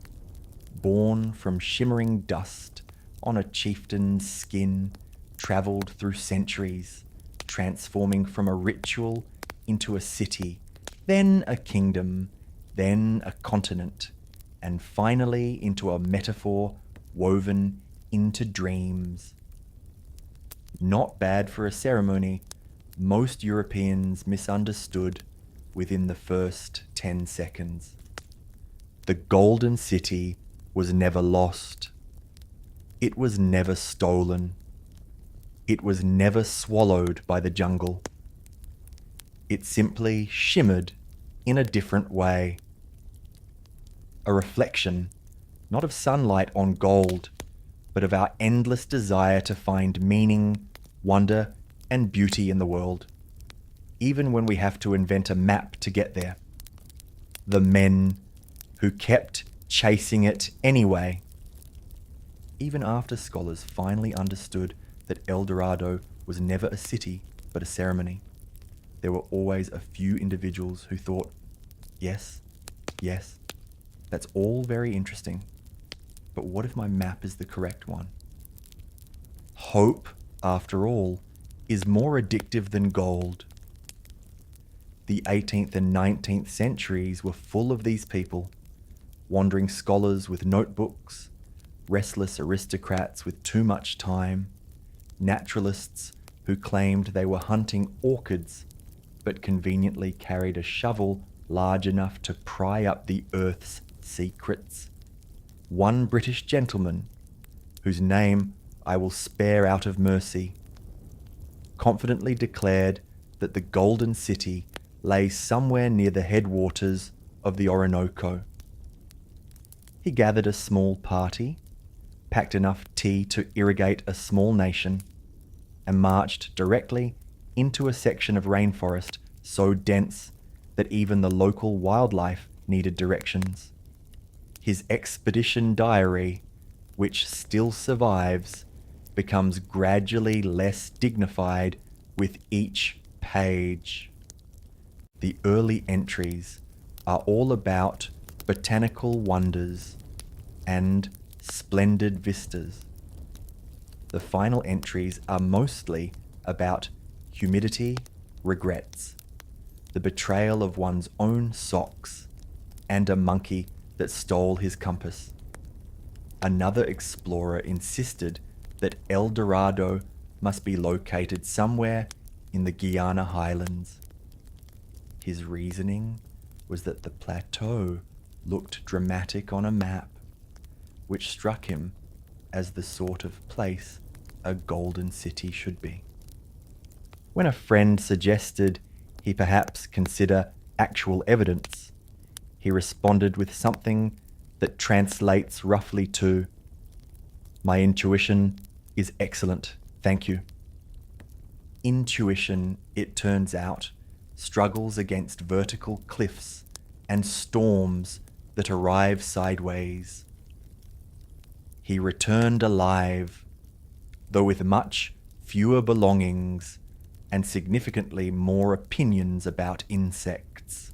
born from shimmering dust on a chieftain's skin, travelled through centuries, transforming from a ritual into a city, then a kingdom, then a continent, and finally into a metaphor woven into dreams. Not bad for a ceremony most Europeans misunderstood within the first 10 seconds. The Golden City was never lost. It was never stolen. It was never swallowed by the jungle. It simply shimmered in a different way. A reflection, not of sunlight on gold, but of our endless desire to find meaning, wonder, and beauty in the world, even when we have to invent a map to get there. The men who kept chasing it anyway. Even after scholars finally understood that El Dorado was never a city but a ceremony, there were always a few individuals who thought, yes, that's all very interesting, but what if my map is the correct one? Hope, after all, is more addictive than gold. The 18th and 19th centuries were full of these people, wandering scholars with notebooks, restless aristocrats with too much time, naturalists who claimed they were hunting orchids but conveniently carried a shovel large enough to pry up the earth's secrets. One British gentleman, whose name I will spare out of mercy, confidently declared that the Golden City lay somewhere near the headwaters of the Orinoco. He gathered a small party, packed enough tea to irrigate a small nation, and marched directly into a section of rainforest so dense that even the local wildlife needed directions. His expedition diary, which still survives, becomes gradually less dignified with each page. The early entries are all about botanical wonders and splendid vistas. The final entries are mostly about humidity, regrets, the betrayal of one's own socks, and a monkey that stole his compass. Another explorer insisted that El Dorado must be located somewhere in the Guiana highlands. His reasoning was that the plateau looked dramatic on a map, which struck him as the sort of place a golden city should be. When a friend suggested he perhaps consider actual evidence, he responded with something that translates roughly to, "My intuition is excellent, thank you." Intuition, it turns out, struggles against vertical cliffs and storms that arrive sideways. He returned alive, though with much fewer belongings and significantly more opinions about insects.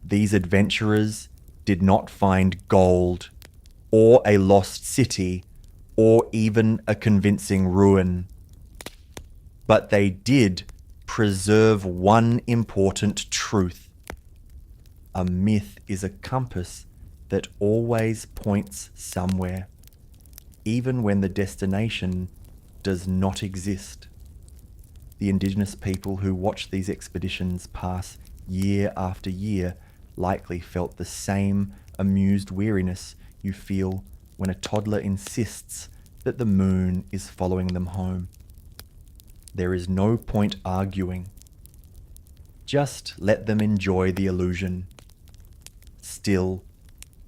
These adventurers did not find gold, or a lost city, or even a convincing ruin. But they did preserve one important truth. A myth is a compass that always points somewhere, even when the destination does not exist. The indigenous people who watched these expeditions pass year after year likely felt the same amused weariness you feel when a toddler insists that the moon is following them home. There is no point arguing. Just let them enjoy the illusion. Still,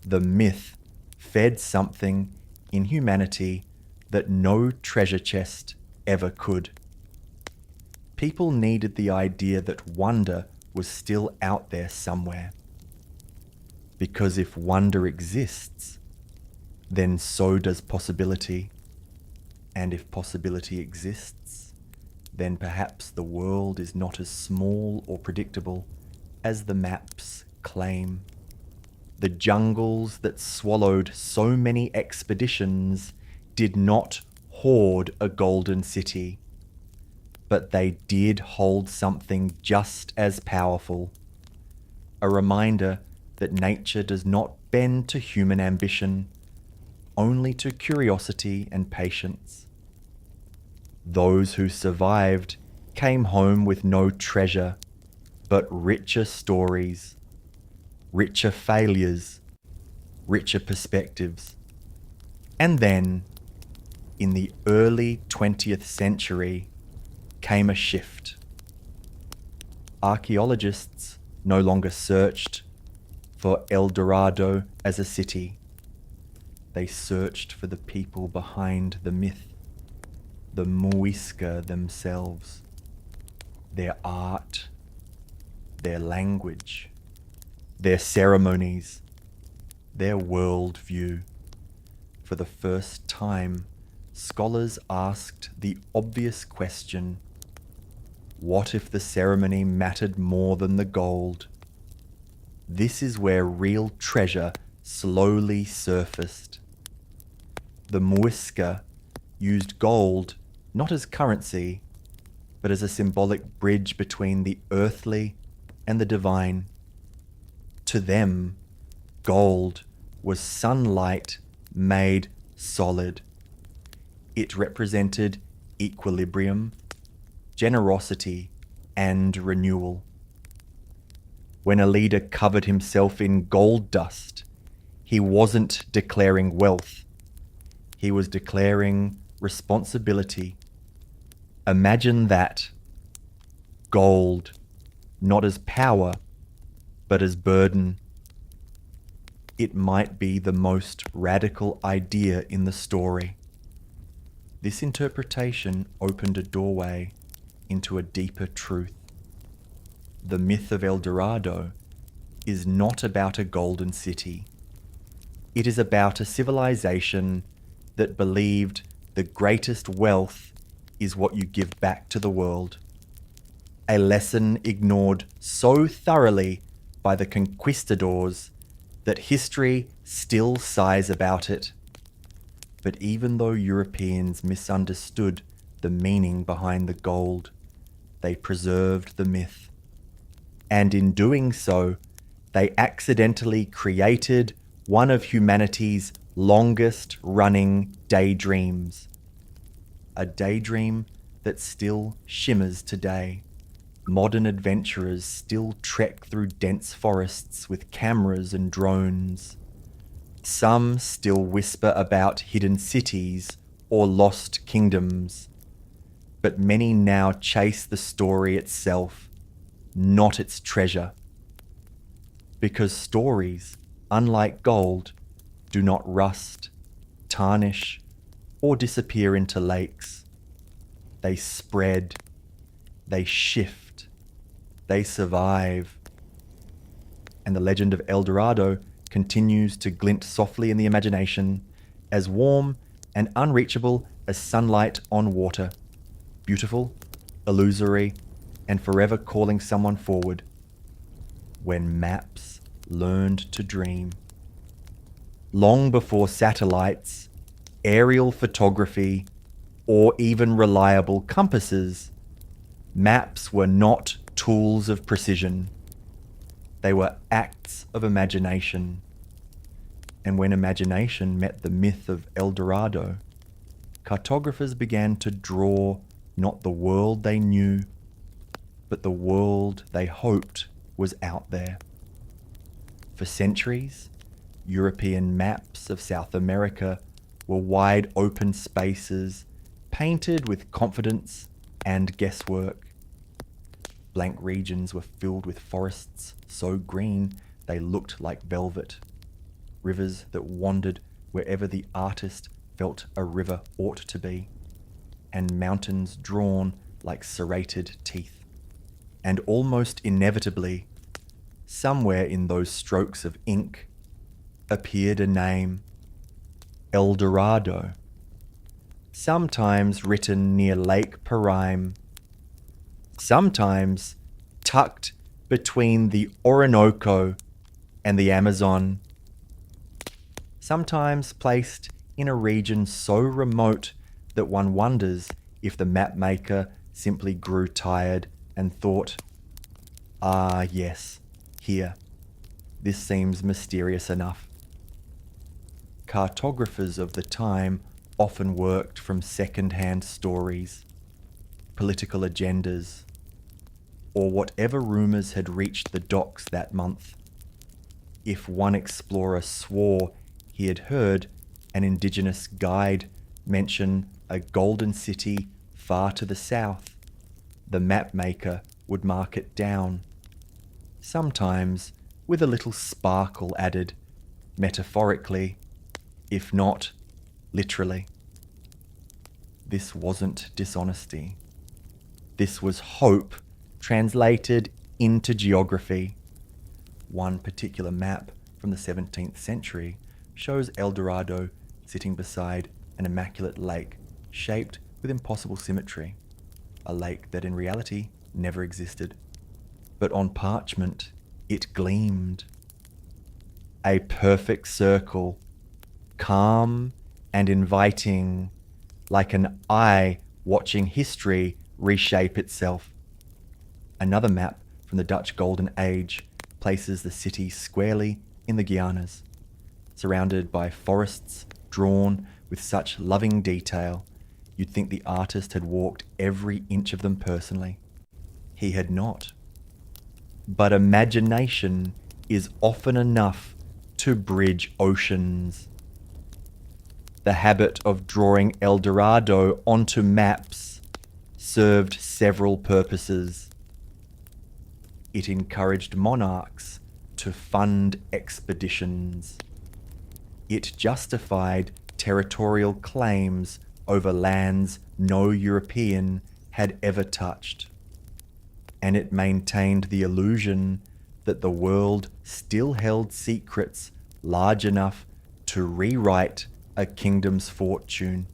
the myth fed something in humanity that no treasure chest ever could. People needed the idea that wonder was still out there somewhere. Because if wonder exists, then so does possibility. And if possibility exists, then perhaps the world is not as small or predictable as the maps claim. The jungles that swallowed so many expeditions did not hoard a golden city, but they did hold something just as powerful, a reminder that nature does not bend to human ambition, only to curiosity and patience. Those who survived came home with no treasure, but richer stories, richer failures, richer perspectives. And then, in the early 20th century, came a shift. Archaeologists no longer searched for El Dorado as a city. They searched for the people behind the myth, the Muisca themselves, their art, their language, their ceremonies, their worldview. For the first time, scholars asked the obvious question, what if the ceremony mattered more than the gold? This is where real treasure slowly surfaced. The Muisca used gold not as currency, but as a symbolic bridge between the earthly and the divine. To them, gold was sunlight made solid. It represented equilibrium, generosity, and renewal. When a leader covered himself in gold dust, he wasn't declaring wealth. He was declaring responsibility. Imagine that. gold, not as power, but as burden. It might be the most radical idea in the story. This interpretation opened a doorway into a deeper truth. The myth of El Dorado is not about a golden city. It is about a civilization that believed the greatest wealth is what you give back to the world. A lesson ignored so thoroughly by the conquistadors that history still sighs about it. But even though Europeans misunderstood the meaning behind the gold, they preserved the myth. And in doing so, they accidentally created one of humanity's longest running daydreams. A daydream that still shimmers today. Modern adventurers still trek through dense forests with cameras and drones. Some still whisper about hidden cities or lost kingdoms. But many now chase the story itself, not its treasure. Because stories, unlike gold, do not rust, tarnish, or disappear into lakes. They spread, they shift, they survive. And the legend of El Dorado continues to glint softly in the imagination, as warm and unreachable as sunlight on water, beautiful, illusory, and forever calling someone forward. When maps learned to dream. Long before satellites, aerial photography, or even reliable compasses, maps were not tools of precision. They were acts of imagination. And when imagination met the myth of El Dorado, cartographers began to draw not the world they knew, but the world they hoped was out there. For centuries, European maps of South America were wide open spaces painted with confidence and guesswork. Blank regions were filled with forests so green they looked like velvet, rivers that wandered wherever the artist felt a river ought to be, and mountains drawn like serrated teeth. And almost inevitably, somewhere in those strokes of ink, appeared a name, El Dorado, sometimes written near Lake Paraime, sometimes tucked between the Orinoco and the Amazon, sometimes placed in a region so remote that one wonders if the mapmaker simply grew tired and thought, "Ah, yes, here. This seems mysterious enough." Cartographers of the time often worked from second-hand stories, political agendas, or whatever rumours had reached the docks that month. If one explorer swore he had heard an indigenous guide mention a golden city far to the south, the mapmaker would mark it down, sometimes with a little sparkle added, metaphorically, if not literally. This wasn't dishonesty. This was hope translated into geography. One particular map from the 17th century shows El Dorado sitting beside an immaculate lake shaped with impossible symmetry, a lake that in reality never existed. But on parchment, it gleamed. A perfect circle, calm and inviting, like an eye watching history reshape itself. Another map from the Dutch Golden Age places the city squarely in the Guianas, surrounded by forests drawn with such loving detail you'd think the artist had walked every inch of them personally. He had not. But imagination is often enough to bridge oceans. The habit of drawing El Dorado onto maps served several purposes. It encouraged monarchs to fund expeditions. It justified territorial claims over lands no European had ever touched. And it maintained the illusion that the world still held secrets large enough to rewrite a kingdom's fortune.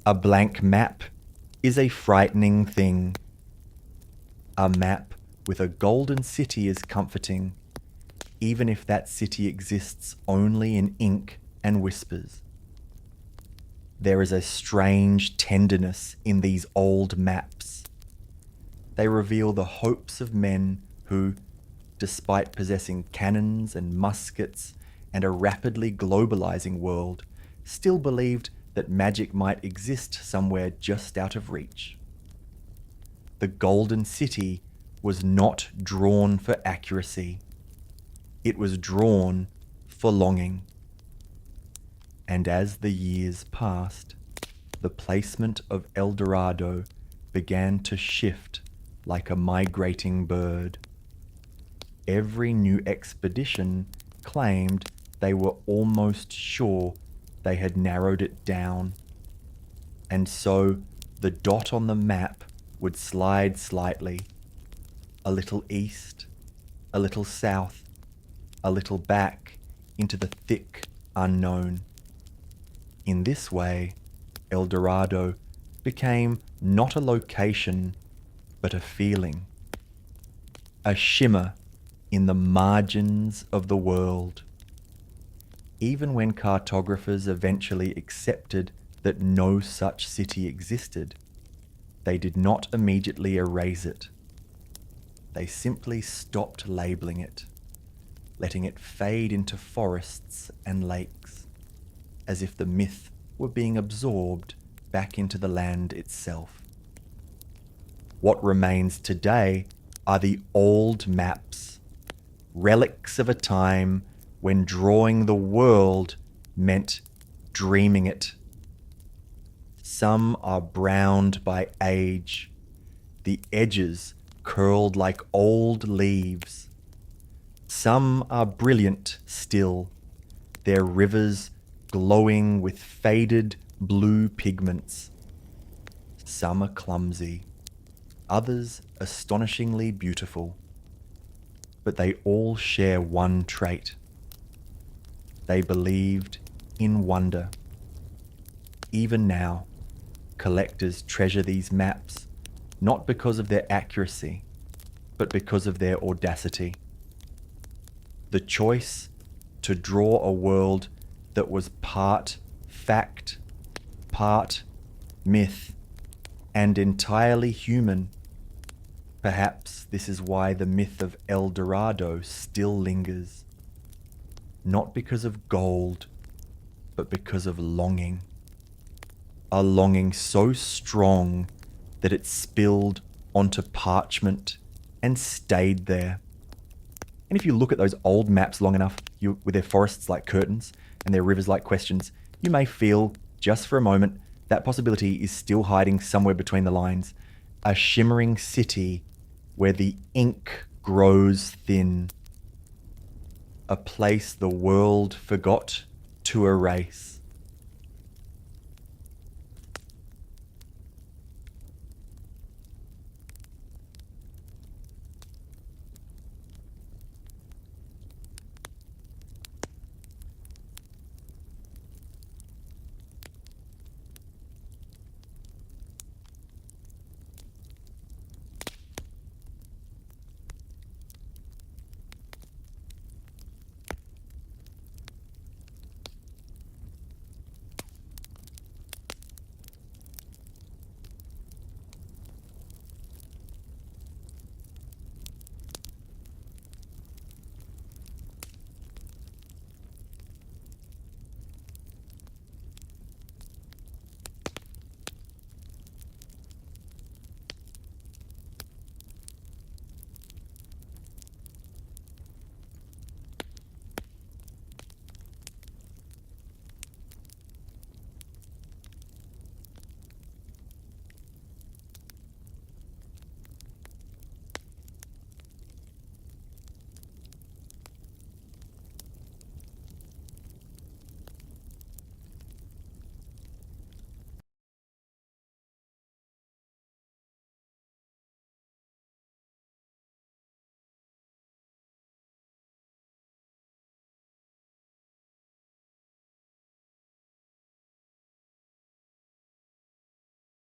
A blank map is a frightening thing. A map with a golden city is comforting, even if that city exists only in ink and whispers. There is a strange tenderness in these old maps. They reveal the hopes of men who, despite possessing cannons and muskets and a rapidly globalizing world, still believed that magic might exist somewhere just out of reach. The Golden City was not drawn for accuracy. It was drawn for longing. And as the years passed, the placement of El Dorado began to shift like a migrating bird. Every new expedition claimed they were almost sure they had narrowed it down. And so the dot on the map would slide slightly, a little east, a little south, a little back into the thick unknown. In this way, El Dorado became not a location, but a feeling, a shimmer in the margins of the world. Even when cartographers eventually accepted that no such city existed, they did not immediately erase it. They simply stopped labeling it, letting it fade into forests and lakes, as if the myth were being absorbed back into the land itself. What remains today are the old maps, relics of a time when drawing the world meant dreaming it. Some are browned by age, the edges curled like old leaves. Some are brilliant still, their rivers glowing with faded blue pigments. Some are clumsy, others astonishingly beautiful. But they all share one trait. They believed in wonder. Even now, collectors treasure these maps, not because of their accuracy, but because of their audacity. The choice to draw a world that was part fact, part myth, and entirely human. Perhaps this is why the myth of El Dorado still lingers. Not because of gold, but because of longing. A longing so strong that it spilled onto parchment and stayed there. And if you look at those old maps long enough, with their forests like curtains and their rivers like questions, you may feel, just for a moment, that possibility is still hiding somewhere between the lines. A shimmering city where the ink grows thin. A place the world forgot to erase.